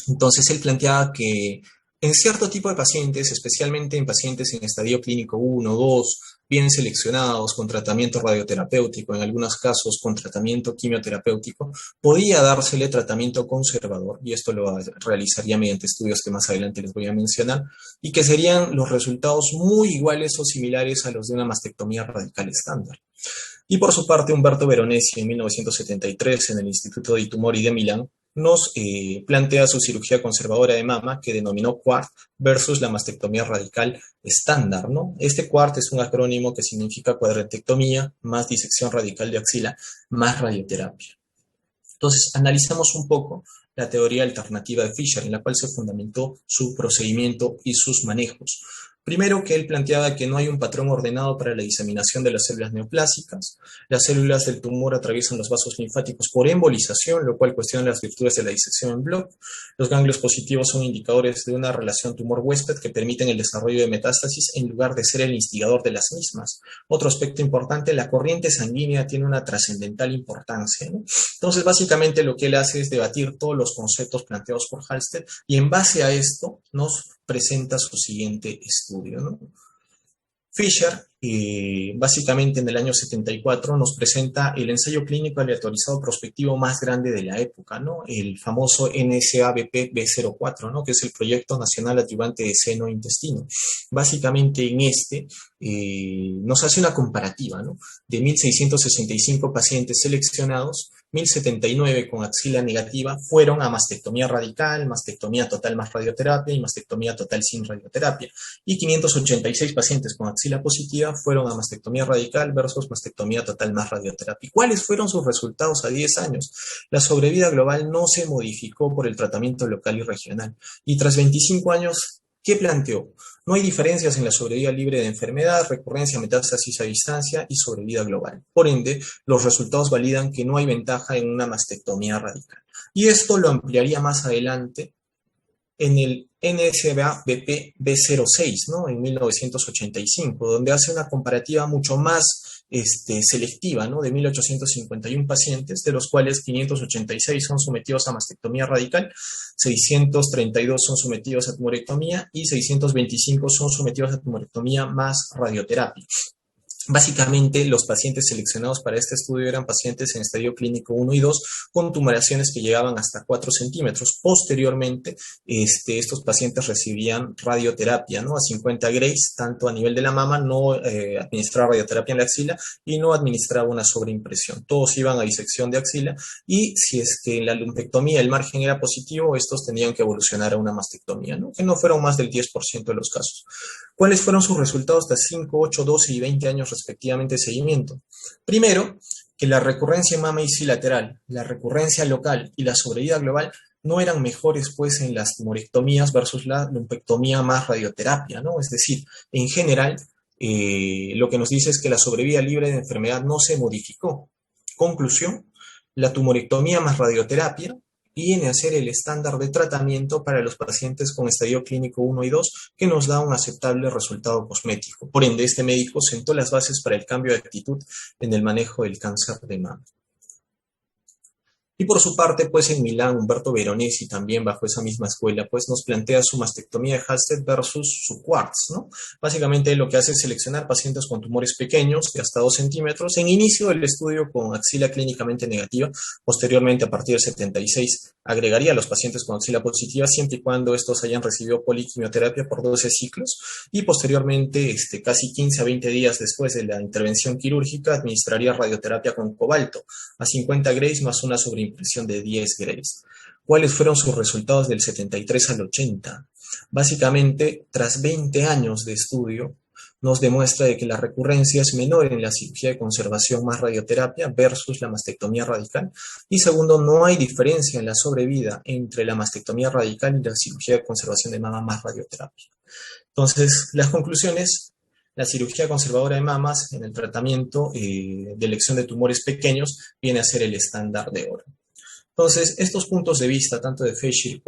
[SPEAKER 1] Entonces él planteaba que en cierto tipo de pacientes, especialmente en pacientes en estadio clínico 1, 2, bien seleccionados con tratamiento radioterapéutico, en algunos casos con tratamiento quimioterapéutico, podía dársele tratamiento conservador, y esto lo realizaría mediante estudios que más adelante les voy a mencionar, y que serían los resultados muy iguales o similares a los de una mastectomía radical estándar. Y por su parte, Umberto Veronesi, en 1973, en el Instituto di Tumori de Milán, nos plantea su cirugía conservadora de mama, que denominó QUART, versus la mastectomía radical estándar, ¿no? Este QUART es un acrónimo que significa cuadrantectomía, más disección radical de axila, más radioterapia. Entonces, analizamos un poco la teoría alternativa de Fisher, en la cual se fundamentó su procedimiento y sus manejos. Primero, que él planteaba que no hay un patrón ordenado para la diseminación de las células neoplásicas. Las células del tumor atraviesan los vasos linfáticos por embolización, lo cual cuestiona las virtudes de la disección en bloque. Los ganglios positivos son indicadores de una relación tumor-huésped que permiten el desarrollo de metástasis en lugar de ser el instigador de las mismas. Otro aspecto importante, la corriente sanguínea tiene una trascendental importancia, ¿no? Entonces, básicamente lo que él hace es debatir todos los conceptos planteados por Halsted y en base a esto nos presenta su siguiente estudio, ¿no? Fisher, básicamente en el año 74, nos presenta el ensayo clínico aleatorizado prospectivo más grande de la época, ¿no? El famoso NSABP-B04, ¿no?, que es el Proyecto Nacional Adyuvante de Seno e Intestino. Básicamente en nos hace una comparativa, ¿no?, de 1.665 pacientes seleccionados. 1.079 con axila negativa fueron a mastectomía radical, mastectomía total más radioterapia y mastectomía total sin radioterapia. Y 586 pacientes con axila positiva fueron a mastectomía radical versus mastectomía total más radioterapia. ¿Cuáles fueron sus resultados a 10 años? La sobrevida global no se modificó por el tratamiento local y regional. Y tras 25 años, ¿qué planteó? No hay diferencias en la sobrevida libre de enfermedad, recurrencia, metástasis a distancia y sobrevida global. Por ende, los resultados validan que no hay ventaja en una mastectomía radical. Y esto lo ampliaría más adelante en el NSABP-B06, ¿no?, en 1985, donde hace una comparativa mucho más selectiva, ¿no?, de 1.851 pacientes, de los cuales 586 son sometidos a mastectomía radical, 632 son sometidos a tumorectomía y 625 son sometidos a tumorectomía más radioterapia. Básicamente, los pacientes seleccionados para este estudio eran pacientes en estadio clínico 1 y 2 con tumoraciones que llegaban hasta 4 centímetros. Posteriormente, estos pacientes recibían radioterapia, ¿no?, a 50 grays, tanto a nivel de la mama, no administraba radioterapia en la axila y no administraba una sobreimpresión. Todos iban a disección de axila y si es que en la lumpectomía el margen era positivo, estos tenían que evolucionar a una mastectomía, ¿no?, que no fueron más del 10% de los casos. ¿Cuáles fueron sus resultados tras 5, 8, 12 y 20 años respectivamente de seguimiento? Primero, que la recurrencia en mama ipsilateral, la recurrencia local y la sobrevida global no eran mejores pues en las tumorectomías versus la lumpectomía más radioterapia, ¿no? Es decir, en general, lo que nos dice es que la sobrevida libre de enfermedad no se modificó. Conclusión, la tumorectomía más radioterapia viene a ser el estándar de tratamiento para los pacientes con estadio clínico 1 y 2, que nos da un aceptable resultado cosmético. Por ende, este médico sentó las bases para el cambio de actitud en el manejo del cáncer de mama. Y por su parte, pues en Milán, Umberto Veronesi, también bajo esa misma escuela, pues nos plantea su mastectomía de Halsted versus su Quartz, ¿no? Básicamente lo que hace es seleccionar pacientes con tumores pequeños de hasta 2 centímetros en inicio del estudio con axila clínicamente negativa. Posteriormente, a partir del 76, agregaría a los pacientes con axila positiva siempre y cuando estos hayan recibido poliquimioterapia por 12 ciclos y posteriormente, casi 15 a 20 días después de la intervención quirúrgica, administraría radioterapia con cobalto a 50 grays más una sobreimpresión de 10 grays. ¿Cuáles fueron sus resultados del 73 al 80? Básicamente, tras 20 años de estudio, nos demuestra de que la recurrencia es menor en la cirugía de conservación más radioterapia versus la mastectomía radical. Y segundo, no hay diferencia en la sobrevida entre la mastectomía radical y la cirugía de conservación de mama más radioterapia. Entonces, las conclusiones: la cirugía conservadora de mamas en el tratamiento de elección de tumores pequeños viene a ser el estándar de oro. Entonces, estos puntos de vista, tanto de Fischer,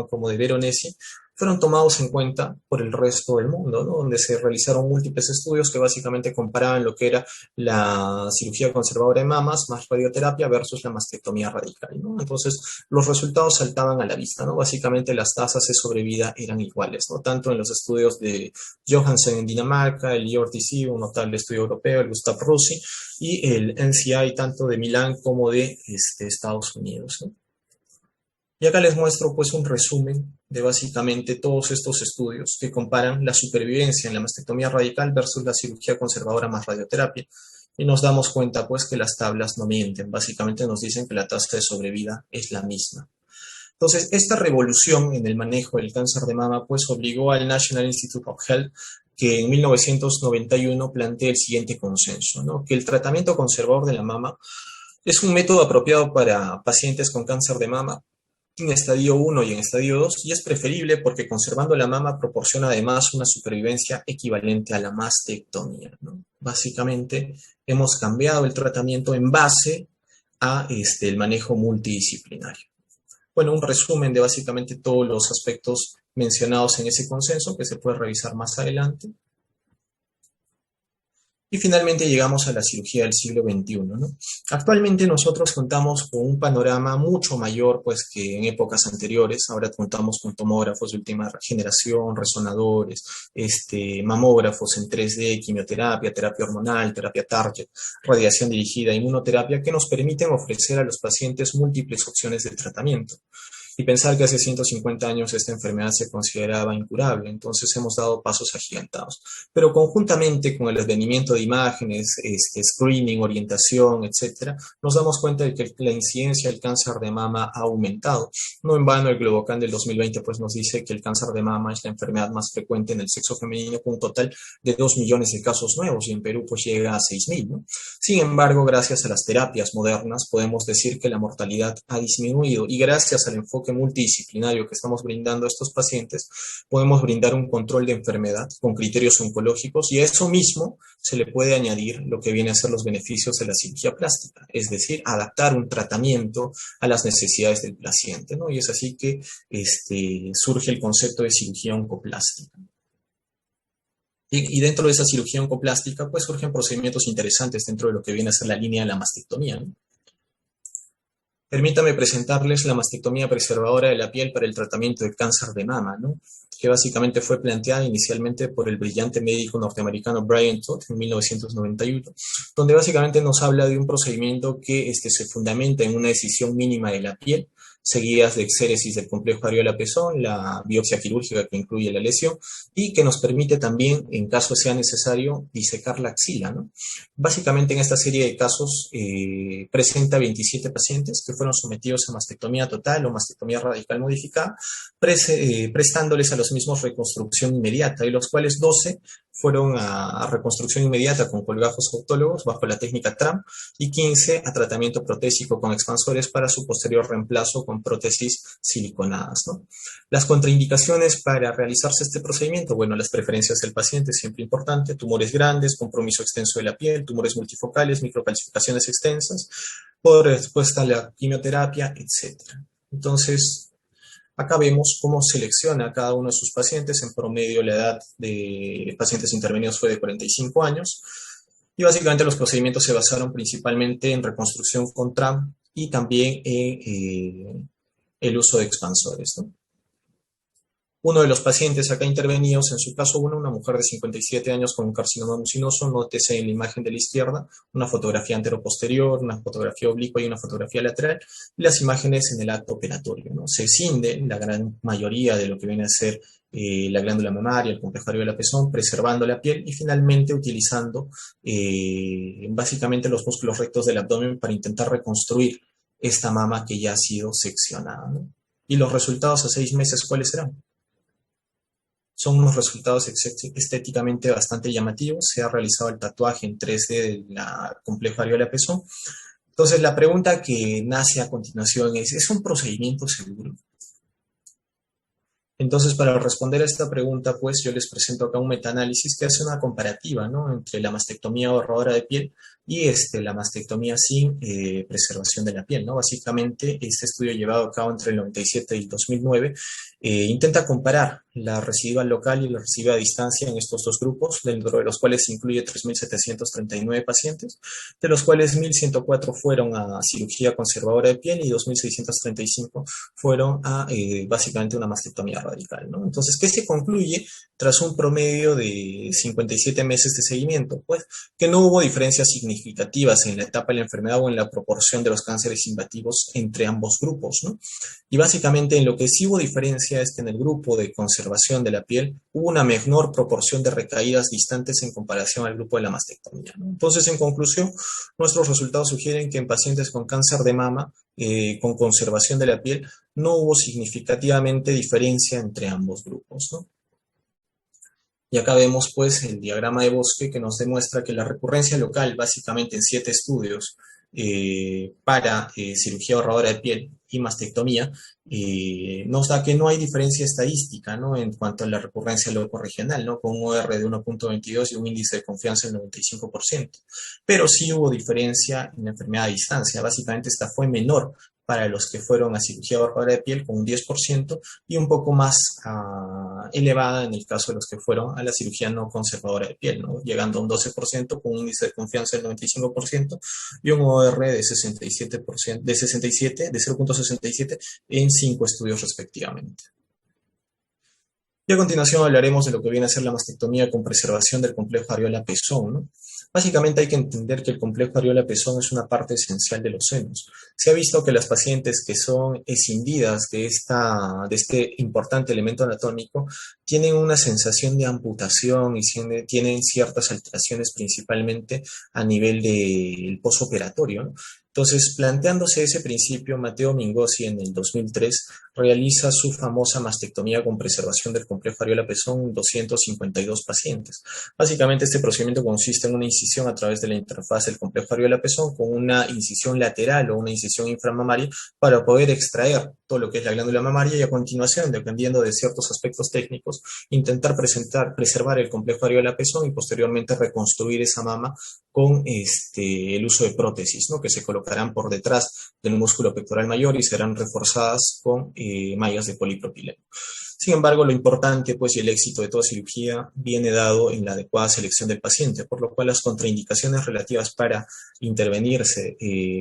[SPEAKER 1] como de Veronesi, fueron tomados en cuenta por el resto del mundo, ¿no? Donde se realizaron múltiples estudios que básicamente comparaban lo que era la cirugía conservadora de mamas más radioterapia versus la mastectomía radical, ¿no? Entonces, los resultados saltaban a la vista, ¿no? Básicamente las tasas de sobrevida eran iguales, ¿no? Tanto en los estudios de Johansen en Dinamarca, el IORTC, un notable estudio europeo, el Gustav Rusi, y el NCI tanto de Milán como de Estados Unidos, ¿no? Y acá les muestro pues un resumen de básicamente todos estos estudios que comparan la supervivencia en la mastectomía radical versus la cirugía conservadora más radioterapia. Y nos damos cuenta pues que las tablas no mienten, básicamente nos dicen que la tasa de sobrevida es la misma. Entonces, esta revolución en el manejo del cáncer de mama pues obligó al National Institute of Health que en 1991 plantea el siguiente consenso, ¿no? Que el tratamiento conservador de la mama es un método apropiado para pacientes con cáncer de mama en estadio 1 y en estadio 2 y es preferible porque conservando la mama proporciona además una supervivencia equivalente a la mastectomía, ¿no? Básicamente hemos cambiado el tratamiento en base a el manejo multidisciplinario. Bueno, un resumen de básicamente todos los aspectos mencionados en ese consenso que se puede revisar más adelante. Y finalmente llegamos a la cirugía del siglo XXI, ¿no? Actualmente nosotros contamos con un panorama mucho mayor pues, que en épocas anteriores. Ahora contamos con tomógrafos de última generación, resonadores, mamógrafos en 3D, quimioterapia, terapia hormonal, terapia target, radiación dirigida, inmunoterapia, que nos permiten ofrecer a los pacientes múltiples opciones de tratamiento. Y pensar que hace 150 años esta enfermedad se consideraba incurable, entonces hemos dado pasos agigantados. Pero conjuntamente con el advenimiento de imágenes, screening, orientación, etcétera, nos damos cuenta de que la incidencia del cáncer de mama ha aumentado. No en vano el Globocan del 2020 pues, nos dice que el cáncer de mama es la enfermedad más frecuente en el sexo femenino con un total de 2 millones de casos nuevos y en Perú pues llega a 6.000, ¿no? Sin embargo, gracias a las terapias modernas podemos decir que la mortalidad ha disminuido y gracias al enfoque multidisciplinario que estamos brindando a estos pacientes, podemos brindar un control de enfermedad con criterios oncológicos y a eso mismo se le puede añadir lo que viene a ser los beneficios de la cirugía plástica, es decir, adaptar un tratamiento a las necesidades del paciente, ¿no? Y es así que surge el concepto de cirugía oncoplástica. Y dentro de esa cirugía oncoplástica, pues surgen procedimientos interesantes dentro de lo que viene a ser la línea de la mastectomía, ¿no? Permítame presentarles la mastectomía preservadora de la piel para el tratamiento del cáncer de mama, ¿no? Que básicamente fue planteada inicialmente por el brillante médico norteamericano Brian Todd en 1991, donde básicamente nos habla de un procedimiento que se fundamenta en una decisión mínima de la piel, seguidas de exéresis del complejo areola-pezón, la biopsia quirúrgica que incluye la lesión y que nos permite también, en caso sea necesario, disecar la axila, ¿no? Básicamente en esta serie de casos presenta 27 pacientes que fueron sometidos a mastectomía total o mastectomía radical modificada, prestándoles a los mismos reconstrucción inmediata, de los cuales 12 fueron a reconstrucción inmediata con colgajos autólogos bajo la técnica TRAM y 15 a tratamiento protésico con expansores para su posterior reemplazo con prótesis siliconadas, ¿no? Las contraindicaciones para realizarse este procedimiento, bueno, las preferencias del paciente, siempre importante, tumores grandes, compromiso extenso de la piel, tumores multifocales, microcalcificaciones extensas, por respuesta a la quimioterapia, etc. Entonces, acá vemos cómo selecciona a cada uno de sus pacientes. En promedio, la edad de pacientes intervenidos fue de 45 años. Y básicamente los procedimientos se basaron principalmente en reconstrucción con TRAM y también el uso de expansores, ¿no? Uno de los pacientes acá intervenidos, en su caso uno, una mujer de 57 años con un carcinoma mucinoso, nótese en la imagen de la izquierda, una fotografía anteroposterior, una fotografía oblicua y una fotografía lateral, y las imágenes en el acto operatorio, ¿no? Se escinde la gran mayoría de lo que viene a ser la glándula mamaria, el complejo areola pezón, preservando la piel y finalmente utilizando básicamente los músculos rectos del abdomen para intentar reconstruir esta mama que ya ha sido seccionada, ¿no? Y los resultados a 6 meses, ¿cuáles serán? Son unos resultados estéticamente bastante llamativos. Se ha realizado el tatuaje en 3D del complejo areola pezón. Entonces, la pregunta que nace a continuación ¿es un procedimiento seguro? Entonces, para responder a esta pregunta, pues yo les presento acá un metaanálisis que hace una comparativa, ¿no?, entre la mastectomía ahorradora de piel y la mastectomía sin preservación de la piel, ¿no? Básicamente, este estudio llevado a cabo entre el 97 y el 2009 intenta comparar la residual local y la residual a distancia en estos dos grupos, dentro de los cuales se incluye 3.739 pacientes, de los cuales 1.104 fueron a cirugía conservadora de piel y 2.635 fueron a básicamente una mastectomía radical, ¿no? Entonces, ¿qué se concluye tras un promedio de 57 meses de seguimiento? Pues que no hubo diferencias significativas en la etapa de la enfermedad o en la proporción de los cánceres invasivos entre ambos grupos, ¿no? Y básicamente en lo que sí hubo diferencia es que en el grupo de conservación de la piel hubo una menor proporción de recaídas distantes en comparación al grupo de la mastectomía, ¿no? Entonces, en conclusión, nuestros resultados sugieren que en pacientes con cáncer de mama con conservación de la piel no hubo significativamente diferencia entre ambos grupos, ¿no? Y acá vemos pues el diagrama de Bosque que nos demuestra que la recurrencia local, básicamente en 7 estudios para cirugía ahorradora de piel y mastectomía, nos da que no hay diferencia estadística, ¿no?, en cuanto a la recurrencia locorregional, ¿no?, con un OR de 1.22 y un índice de confianza del 95%. Pero sí hubo diferencia en la enfermedad a distancia. Básicamente esta fue menor para los que fueron a cirugía ahorradora de piel con un 10% y un poco más elevada en el caso de los que fueron a la cirugía no conservadora de piel, ¿no?, llegando a un 12% con un índice de confianza del 95% y un OR de 67%, de 0.67 en 5 estudios respectivamente. Y a continuación hablaremos de lo que viene a ser la mastectomía con preservación del complejo areola-pezón, ¿no? Básicamente hay que entender que el complejo areola-pezón es una parte esencial de los senos. Se ha visto que las pacientes que son escindidas de este importante elemento anatómico tienen una sensación de amputación y tienen ciertas alteraciones principalmente a nivel del posoperatorio, ¿no? Entonces, planteándose ese principio, Matteo Mingozzi en el 2003 realiza su famosa mastectomía con preservación del complejo areola-pezón en 252 pacientes. Básicamente, este procedimiento consiste en una incisión a través de la interfaz del complejo areola-pezón con una incisión lateral o una incisión inframamaria para poder extraer todo lo que es la glándula mamaria y a continuación, dependiendo de ciertos aspectos técnicos, intentar preservar el complejo areola-pezón y posteriormente reconstruir esa mama con el uso de prótesis, ¿no?, que se colocarán por detrás del músculo pectoral mayor y serán reforzadas con mallas de polipropileno. Sin embargo, lo importante, pues, y el éxito de toda cirugía viene dado en la adecuada selección del paciente, por lo cual las contraindicaciones relativas para intervenirse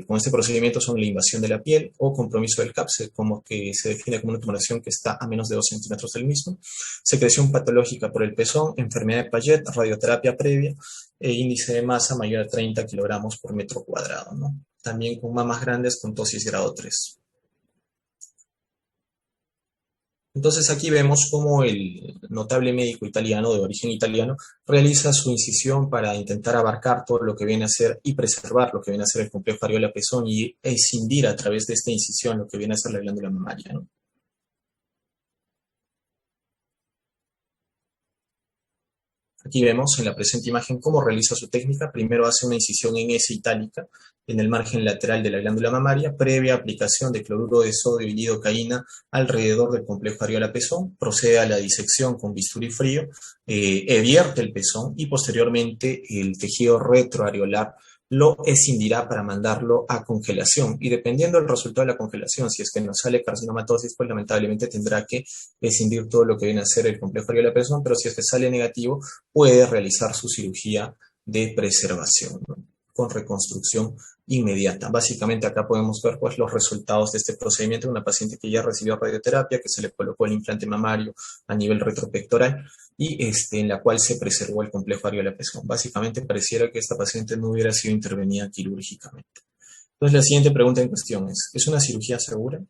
[SPEAKER 1] con este procedimiento son la invasión de la piel o compromiso del CAPS, como que se define como una tumoración que está a menos de 2 centímetros del mismo, secreción patológica por el pezón, enfermedad de Payet, radioterapia previa e índice de masa mayor a 30 kilogramos por metro cuadrado, ¿no? También con mamas grandes con tosis grado 3. Entonces aquí vemos cómo el notable médico italiano, de origen italiano, realiza su incisión para intentar abarcar todo lo que viene a ser y preservar lo que viene a ser el complejo areola-pezón y escindir a través de esta incisión lo que viene a ser la glándula mamaria, ¿no? Aquí vemos en la presente imagen cómo realiza su técnica. Primero hace una incisión en S itálica en el margen lateral de la glándula mamaria, previa aplicación de cloruro de sodio y lidocaína alrededor del complejo areola-pezón, procede a la disección con bisturí frío, vierte el pezón y posteriormente el tejido retroareolar lo escindirá para mandarlo a congelación y dependiendo del resultado de la congelación, si es que nos sale carcinomatosis, pues lamentablemente tendrá que escindir todo lo que viene a ser el complejo areola-pezón, pero si es que sale negativo, puede realizar su cirugía de preservación, ¿no? con reconstrucción inmediata. Básicamente acá podemos ver pues los resultados de este procedimiento. Una paciente que ya recibió radioterapia, que se le colocó el implante mamario a nivel retropectoral y en la cual se preservó el complejo areola-pezón. Básicamente pareciera que esta paciente no hubiera sido intervenida quirúrgicamente. Entonces la siguiente pregunta en cuestión ¿es una cirugía segura?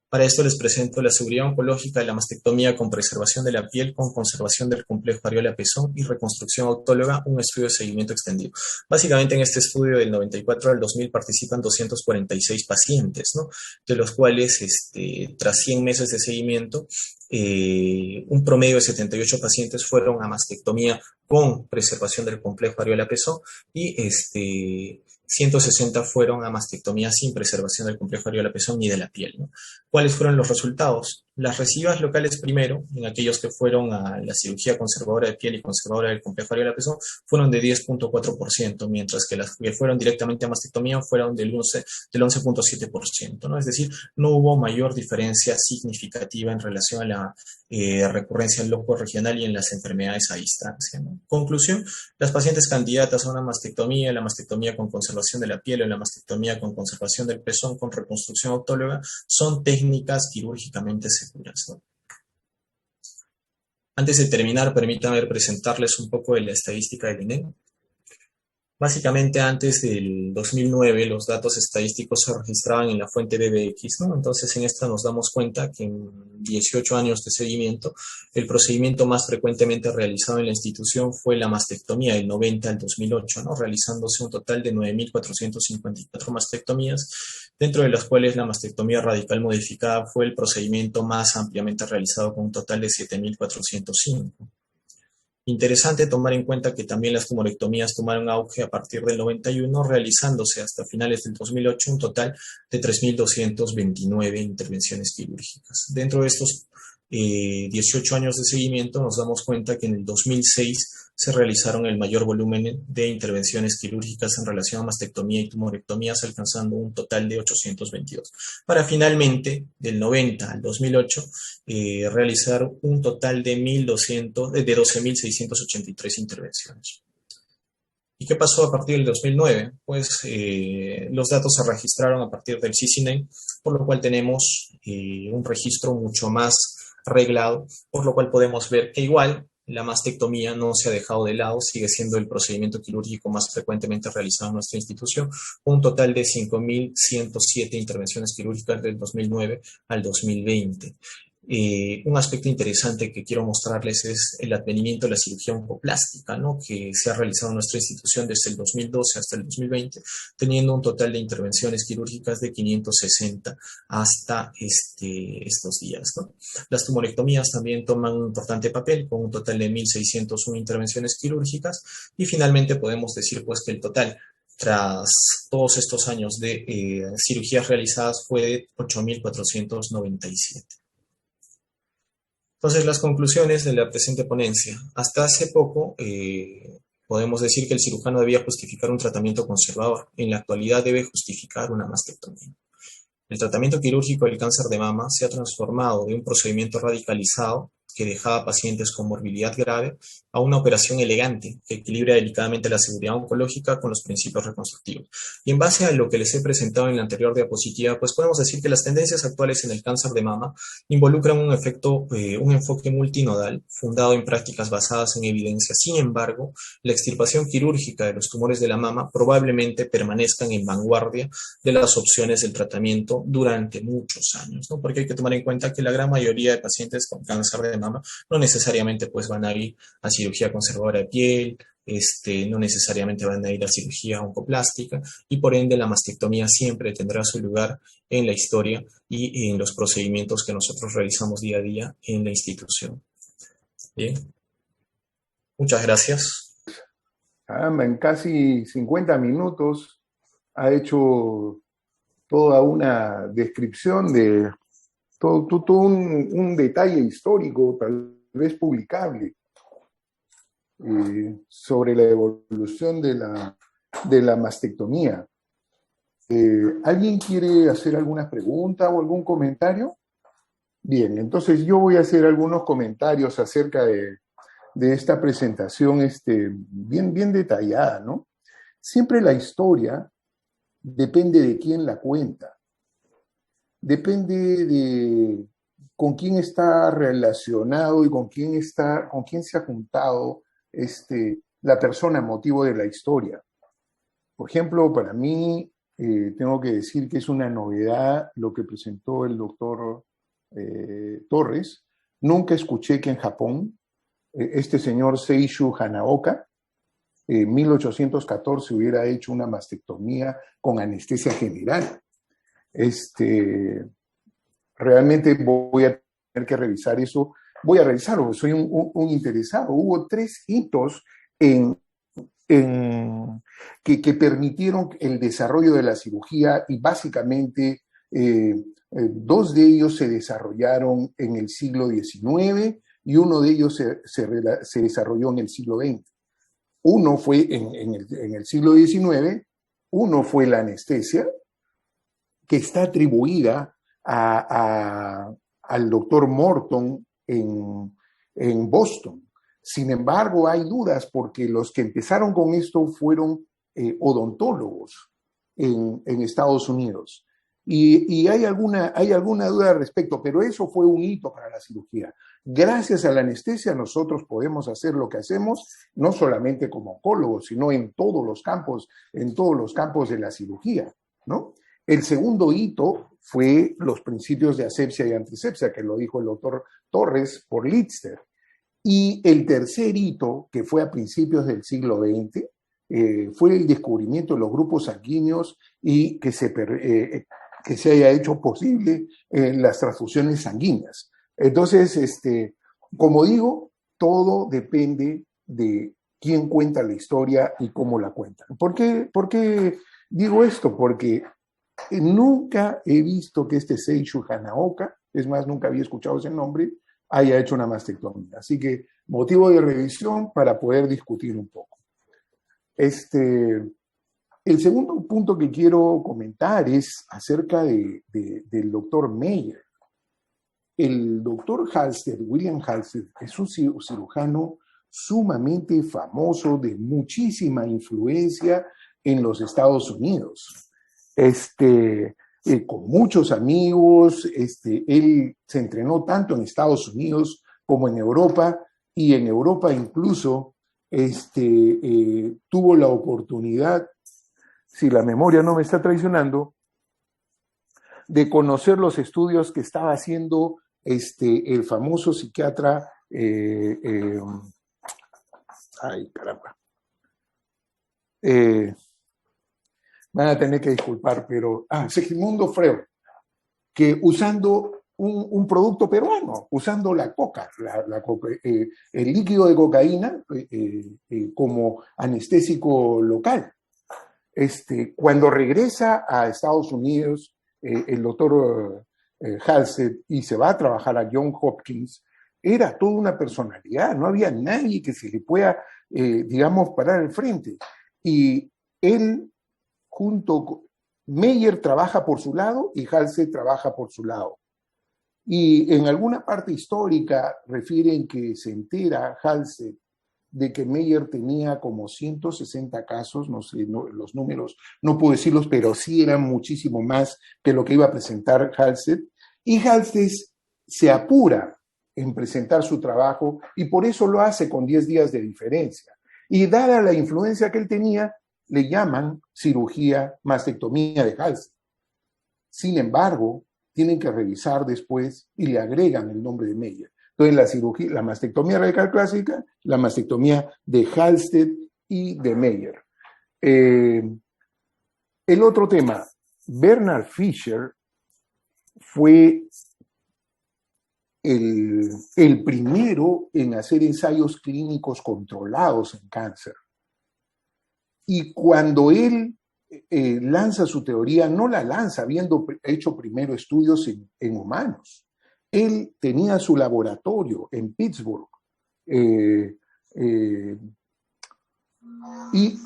[SPEAKER 1] Para esto les presento la seguridad oncológica de la mastectomía con preservación de la piel, con conservación del complejo areola-pezón y reconstrucción autóloga, un estudio de seguimiento extendido. Básicamente en este estudio del 94 al 2000 participan 246 pacientes, ¿no? De los cuales, tras 100 meses de seguimiento, un promedio de 78 pacientes fueron a mastectomía con preservación del complejo areola-pezón y 160 fueron a mastectomía sin preservación del complejo areola-pezón ni de la piel, ¿no? ¿Cuáles fueron los resultados? Las recidivas locales primero, en aquellos que fueron a la cirugía conservadora de piel y conservadora del complejo areola-pezón, fueron de 10.4%, mientras que las que fueron directamente a mastectomía fueron del 11.7%, ¿no? Es decir, no hubo mayor diferencia significativa en relación a la recurrencia loco-regional y en las enfermedades a distancia, ¿no? Conclusión, las pacientes candidatas a una mastectomía, la mastectomía con conservación de la piel o la mastectomía con conservación del pezón con reconstrucción autóloga son técnicas quirúrgicamente seguras, ¿no? Antes de terminar, permítanme presentarles un poco de la estadística del INEM. Básicamente antes del 2009 los datos estadísticos se registraban en la fuente BBX, ¿no? Entonces en esta nos damos cuenta que en 18 años de seguimiento el procedimiento más frecuentemente realizado en la institución fue la mastectomía del 90 al 2008, ¿no? Realizándose un total de 9.454 mastectomías, dentro de las cuales la mastectomía radical modificada fue el procedimiento más ampliamente realizado con un total de 7.405. Interesante tomar en cuenta que también las tumorectomías tomaron auge a partir del 91, realizándose hasta finales del 2008 un total de 3.229 intervenciones quirúrgicas. Dentro de estos 18 años de seguimiento nos damos cuenta que en el 2006 se realizaron el mayor volumen de intervenciones quirúrgicas en relación a mastectomía y tumorectomías, alcanzando un total de 822, para finalmente, del 90 al 2008, realizar un total de 12.683 intervenciones. ¿Y qué pasó a partir del 2009? Pues los datos se registraron a partir del CCNE, por lo cual tenemos un registro mucho más arreglado, por lo cual podemos ver que igual la mastectomía no se ha dejado de lado, sigue siendo el procedimiento quirúrgico más frecuentemente realizado en nuestra institución, un total de 5.107 intervenciones quirúrgicas del 2009 al 2020. Un aspecto interesante que quiero mostrarles es el advenimiento de la cirugía oncoplástica, ¿no? Que se ha realizado en nuestra institución desde el 2012 hasta el 2020, teniendo un total de intervenciones quirúrgicas de 560 hasta estos días, ¿no? Las tumorectomías también toman un importante papel, con un total de 1.601 intervenciones quirúrgicas, y finalmente podemos decir pues que el total tras todos estos años de cirugías realizadas fue de 8.497. Entonces, las conclusiones de la presente ponencia. Hasta hace poco, podemos decir que el cirujano debía justificar un tratamiento conservador. En la actualidad debe justificar una mastectomía. El tratamiento quirúrgico del cáncer de mama se ha transformado de un procedimiento radicalizado que dejaba a pacientes con morbilidad grave a una operación elegante que equilibra delicadamente la seguridad oncológica con los principios reconstructivos. Y en base a lo que les he presentado en la anterior diapositiva, pues podemos decir que las tendencias actuales en el cáncer de mama involucran un enfoque multinodal fundado en prácticas basadas en evidencia. Sin embargo, la extirpación quirúrgica de los tumores de la mama probablemente permanezcan en vanguardia de las opciones del tratamiento durante muchos años, ¿no? Porque hay que tomar en cuenta que la gran mayoría de pacientes con cáncer de mama no necesariamente pues van a ir a cirugía conservadora de piel, no necesariamente van a ir a cirugía oncoplástica, y por ende la mastectomía siempre tendrá su lugar en la historia y en los procedimientos que nosotros realizamos día a día en la institución. Bien, muchas gracias.
[SPEAKER 2] Caramba, en casi 50 minutos ha hecho toda una descripción de todo un detalle histórico, tal vez publicable, sobre la evolución de la mastectomía. ¿Alguien quiere hacer alguna pregunta o algún comentario? Bien, entonces yo voy a hacer algunos comentarios acerca de esta presentación bien detallada, ¿no? Siempre la historia depende de quién la cuenta, depende de con quién está relacionado y con quién se ha juntado la persona motivo de la historia. Por ejemplo, para mí, tengo que decir que es una novedad lo que presentó el doctor Torres. Nunca escuché que en Japón este señor Seishu Hanaoka en 1814 hubiera hecho una mastectomía con anestesia general. Realmente voy a tener que revisar eso. Voy a revisarlo, soy un interesado. Hubo 3 hitos que permitieron el desarrollo de la cirugía y básicamente 2 de ellos se desarrollaron en el siglo XIX y uno de ellos se desarrolló en el siglo XX. Uno fue en el siglo XIX, uno fue la anestesia, que está atribuida al doctor Morton en Boston. Sin embargo, hay dudas porque los que empezaron con esto fueron odontólogos en Estados Unidos. Y hay alguna duda al respecto, pero eso fue un hito para la cirugía. Gracias a la anestesia nosotros podemos hacer lo que hacemos, no solamente como oncólogos, sino en todos los campos de la cirugía, ¿no? El segundo hito fue los principios de asepsia y antisepsia, que lo dijo el doctor Torres por Lister. Y el tercer hito, que fue a principios del siglo XX, fue el descubrimiento de los grupos sanguíneos y que se haya hecho posible las transfusiones sanguíneas. Entonces, como digo, todo depende de quién cuenta la historia y cómo la cuenta. ¿Por qué digo esto? Porque nunca he visto que Seishu Hanaoka, es más, nunca había escuchado ese nombre, haya hecho una mastectomía. Así que motivo de revisión para poder discutir un poco. El segundo punto que quiero comentar es acerca del doctor Meyer. El doctor Halsted, William Halsted, es un cirujano sumamente famoso, de muchísima influencia en los Estados Unidos. Con muchos amigos, él se entrenó tanto en Estados Unidos como en Europa, y en Europa incluso tuvo la oportunidad, si la memoria no me está traicionando, de conocer los estudios que estaba haciendo el famoso psiquiatra, van a tener que disculpar, pero Segismundo Freud, que usando un producto peruano, usando la coca, el líquido de cocaína como anestésico local. Cuando regresa a Estados Unidos, el doctor Halsted, y se va a trabajar a Johns Hopkins, era toda una personalidad, no había nadie que se le pueda, parar al frente. Y él, Meyer trabaja por su lado y Halsted trabaja por su lado. Y en alguna parte histórica refieren que se entera Halsted de que Meyer tenía como 160 casos, no sé, los números no puedo decirlos, pero sí eran muchísimo más que lo que iba a presentar Halsted. Y Halsted se apura en presentar su trabajo y por eso lo hace con 10 días de diferencia. Y dada la influencia que él tenía, le llaman cirugía mastectomía de Halsted. Sin embargo, tienen que revisar después y le agregan el nombre de Meyer. Entonces, la mastectomía radical clásica, la mastectomía de Halsted y de Meyer. El otro tema, Bernard Fisher fue el primero en hacer ensayos clínicos controlados en cáncer. Y cuando él lanza su teoría, no la lanza habiendo hecho primero estudios en humanos. Él tenía su laboratorio en Pittsburgh y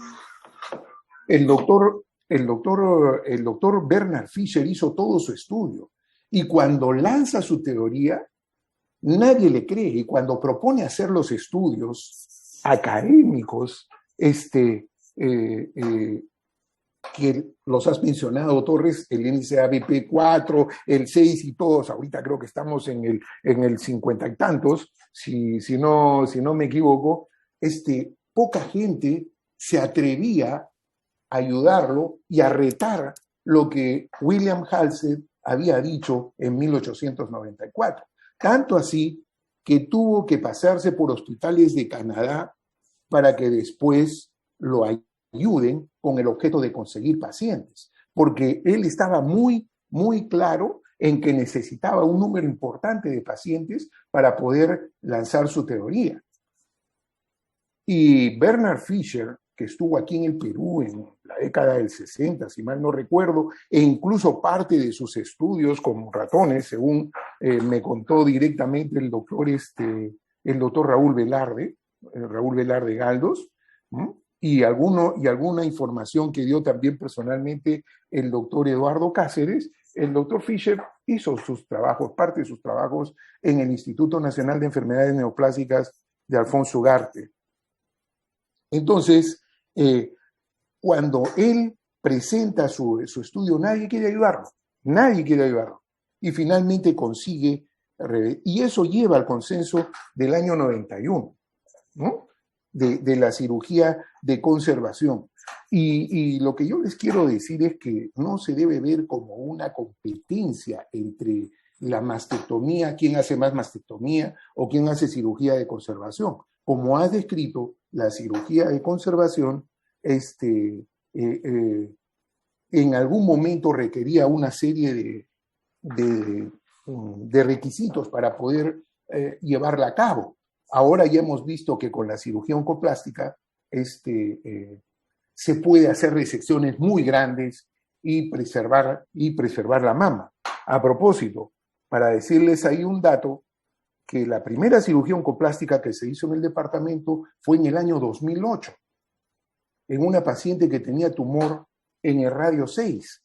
[SPEAKER 2] el doctor Bernard Fisher hizo todo su estudio. Y cuando lanza su teoría, nadie le cree. Y cuando propone hacer los estudios académicos, que los has mencionado, Torres, el índice ABP4, el 6 y todos, ahorita creo que estamos en el 50 y tantos, si no me equivoco, poca gente se atrevía a ayudarlo y a retar lo que William Halsted había dicho en 1894. Tanto así que tuvo que pasarse por hospitales de Canadá para que después lo ayuden con el objeto de conseguir pacientes, porque él estaba muy, muy claro en que necesitaba un número importante de pacientes para poder lanzar su teoría. Y Bernard Fisher, que estuvo aquí en el Perú en la década del 60, si mal no recuerdo, e incluso parte de sus estudios con ratones, según me contó directamente el doctor Raúl Velarde Galdos, ¿m? Y alguna información que dio también personalmente el doctor Eduardo Cáceres. El doctor Fisher hizo sus trabajos, parte de sus trabajos en el Instituto Nacional de Enfermedades Neoplásicas de Alfonso Ugarte. Entonces, cuando él presenta su estudio, nadie quiere ayudarlo. Y finalmente consigue, y eso lleva al consenso del año 91, ¿no? De la cirugía de conservación. Y lo que yo les quiero decir es que no se debe ver como una competencia entre la mastectomía, quién hace más mastectomía o quién hace cirugía de conservación. Como has descrito, la cirugía de conservación en algún momento requería una serie de requisitos para poder llevarla a cabo. Ahora ya hemos visto que con la cirugía oncoplástica se puede hacer resecciones muy grandes y preservar la mama. A propósito, para decirles ahí un dato, que la primera cirugía oncoplástica que se hizo en el departamento fue en el año 2008, en una paciente que tenía tumor en el radio 6.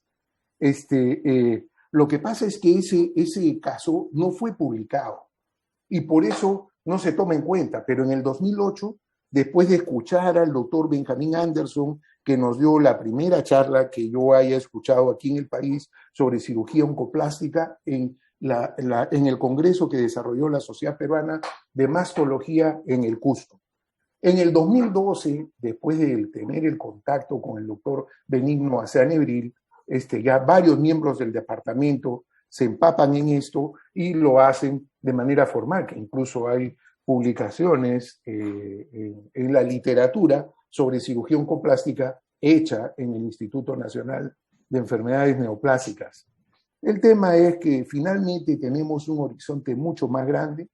[SPEAKER 2] Lo que pasa es que ese caso no fue publicado y por eso no se toma en cuenta, pero en el 2008, después de escuchar al doctor Benjamín Anderson, que nos dio la primera charla que yo haya escuchado aquí en el país sobre cirugía oncoplástica en el congreso que desarrolló la Sociedad Peruana de Mastología en el Cusco. En el 2012, después de tener el contacto con el doctor Benigno Aceanebril, ya varios miembros del departamento se empapan en esto y lo hacen de manera formal, que incluso hay publicaciones en la literatura sobre cirugía oncoplástica hecha en el Instituto Nacional de Enfermedades Neoplásicas. El tema es que finalmente tenemos un horizonte mucho más grande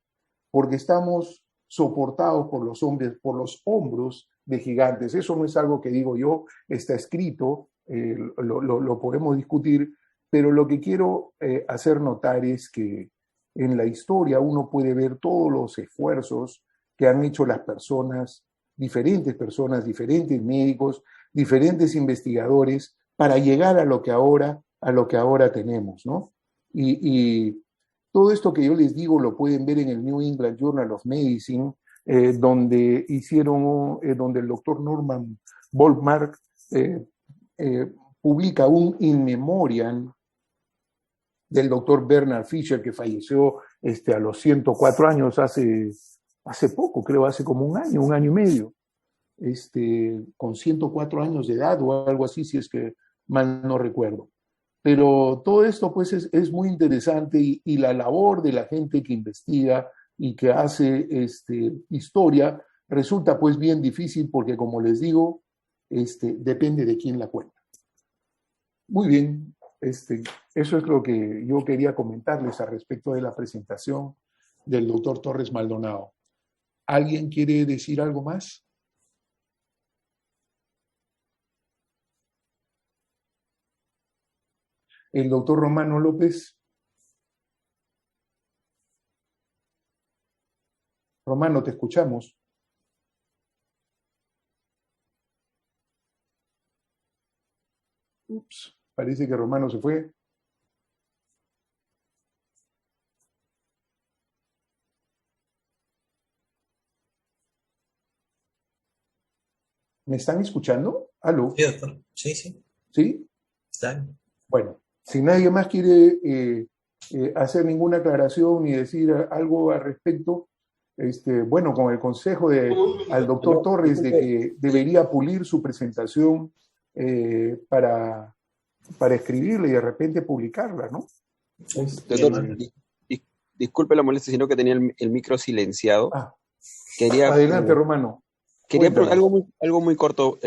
[SPEAKER 2] porque estamos soportados por los hombros de gigantes. Eso no es algo que digo yo, está escrito, lo podemos discutir, pero lo que quiero hacer notar es que en la historia uno puede ver todos los esfuerzos que han hecho las personas, diferentes médicos, diferentes investigadores, para llegar a lo que ahora tenemos, ¿no? Y todo esto que yo les digo lo pueden ver en el New England Journal of Medicine, donde el doctor Norman Volkmark publica un in memoriam del doctor Bernard Fisher, que falleció a los 104 años, hace poco, creo, hace como un año y medio, con 104 años de edad o algo así, si es que mal no recuerdo. Pero todo esto pues es muy interesante y la labor de la gente que investiga y que hace historia resulta pues bien difícil porque, como les digo, depende de quién la cuenta. Muy bien, eso es lo que yo quería comentarles al respecto de la presentación del doctor Torres Maldonado. ¿Alguien quiere decir algo más? El doctor Romano López. Romano, te escuchamos. Ups, parece que Romano se fue. ¿Me están escuchando? ¿Aló?
[SPEAKER 1] Sí, doctor. Sí, sí.
[SPEAKER 2] ¿Sí?
[SPEAKER 1] Está bien.
[SPEAKER 2] Bueno, si nadie más quiere hacer ninguna aclaración ni decir algo al respecto, bueno, con el consejo al doctor
[SPEAKER 3] Aló,
[SPEAKER 2] Torres de
[SPEAKER 3] disculpe,
[SPEAKER 2] que debería pulir su presentación para escribirla y de repente publicarla, ¿no?
[SPEAKER 1] Muy
[SPEAKER 3] doctor,
[SPEAKER 1] amable.
[SPEAKER 3] disculpe la molestia, sino que tenía el micro silenciado.
[SPEAKER 2] Ah,
[SPEAKER 3] Quería,
[SPEAKER 2] adelante, Romano.
[SPEAKER 3] quería
[SPEAKER 2] Cuéntanos.
[SPEAKER 3] algo muy corto.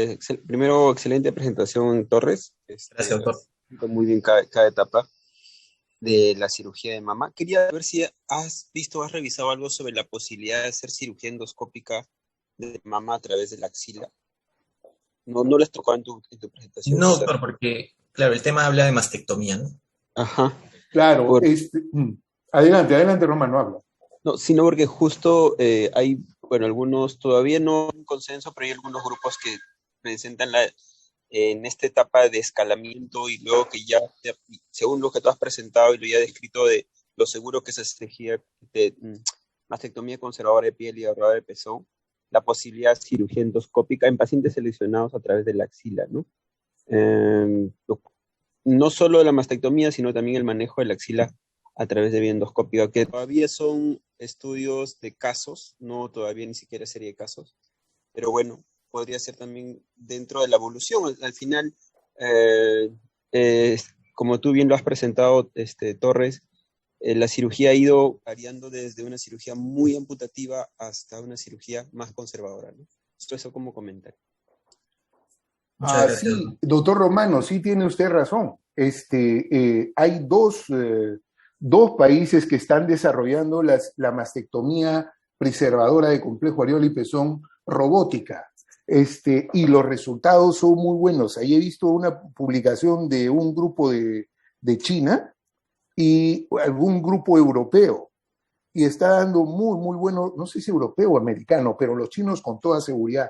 [SPEAKER 3] Primero, excelente presentación, Torres.
[SPEAKER 1] Gracias, doctor.
[SPEAKER 3] Muy bien cada etapa de la cirugía de mama. Quería ver si has revisado algo sobre la posibilidad de hacer cirugía endoscópica de mama a través de la axila. No les tocó en tu presentación
[SPEAKER 1] No,
[SPEAKER 3] hacer.
[SPEAKER 1] doctor, porque, claro, el tema habla de mastectomía, ¿no?
[SPEAKER 3] Ajá.
[SPEAKER 2] Claro, adelante, Romano, habla.
[SPEAKER 3] No, sino porque justo hay, bueno, algunos, todavía no hay un consenso, pero hay algunos grupos que presentan en esta etapa de escalamiento y luego que ya, según lo que tú has presentado y lo ya descrito de lo seguro que es esa cirugía de mastectomía conservadora de piel y ahorradora de pezón, la posibilidad de cirugía endoscópica en pacientes seleccionados a través de la axila, ¿no? No solo la mastectomía, sino también el manejo de la axila a través de vía endoscópica, que todavía son estudios de casos, no todavía ni siquiera serie de casos, pero bueno, podría ser también dentro de la evolución. Al final, como tú bien lo has presentado, Torres, la cirugía ha ido variando desde una cirugía muy amputativa hasta una cirugía más conservadora, ¿no? Eso como comentario.
[SPEAKER 1] Muchas gracias,
[SPEAKER 2] Sí,
[SPEAKER 1] doctor.
[SPEAKER 2] doctor Romano, sí tiene usted razón. Hay dos países que están desarrollando la mastectomía preservadora de complejo areola y pezón robótica. Y los resultados son muy buenos. Ahí he visto una publicación de un grupo de China y algún grupo europeo. Y está dando muy, muy bueno, no sé si europeo o americano, pero los chinos con toda seguridad.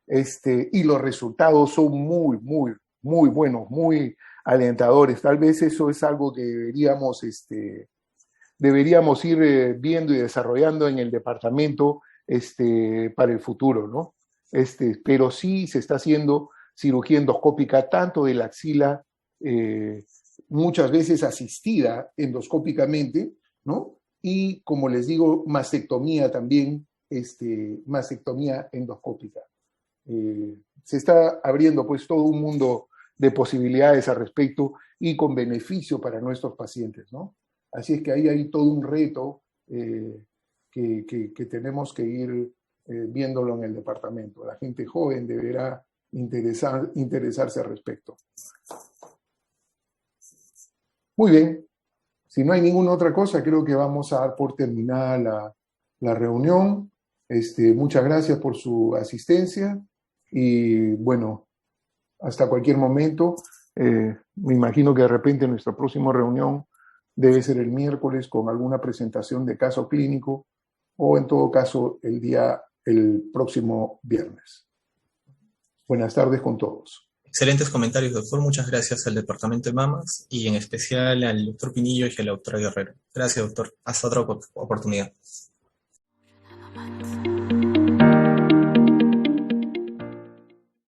[SPEAKER 2] Y los resultados son muy, muy, muy buenos, muy alentadores. Tal vez eso es algo que deberíamos ir viendo y desarrollando en el departamento para el futuro, ¿no? Pero sí se está haciendo cirugía endoscópica tanto de la axila, muchas veces asistida endoscópicamente, ¿no? Y como les digo, mastectomía también, mastectomía endoscópica. Se está abriendo pues todo un mundo de posibilidades al respecto y con beneficio para nuestros pacientes, ¿no? Así es que ahí hay todo un reto que tenemos que ir viéndolo en el departamento. La gente joven deberá interesarse al respecto. Muy bien. Si no hay ninguna otra cosa, creo que vamos a dar por terminada la reunión. Muchas gracias por su asistencia y bueno, hasta cualquier momento. Me imagino que de repente nuestra próxima reunión debe ser el miércoles con alguna presentación de caso clínico o en todo caso el próximo viernes. Buenas tardes con todos.
[SPEAKER 1] Excelentes comentarios, doctor. Muchas gracias al Departamento de Mamas y en especial al doctor Pinillo y a la doctora Guerrero. Gracias, doctor. Hasta otra oportunidad.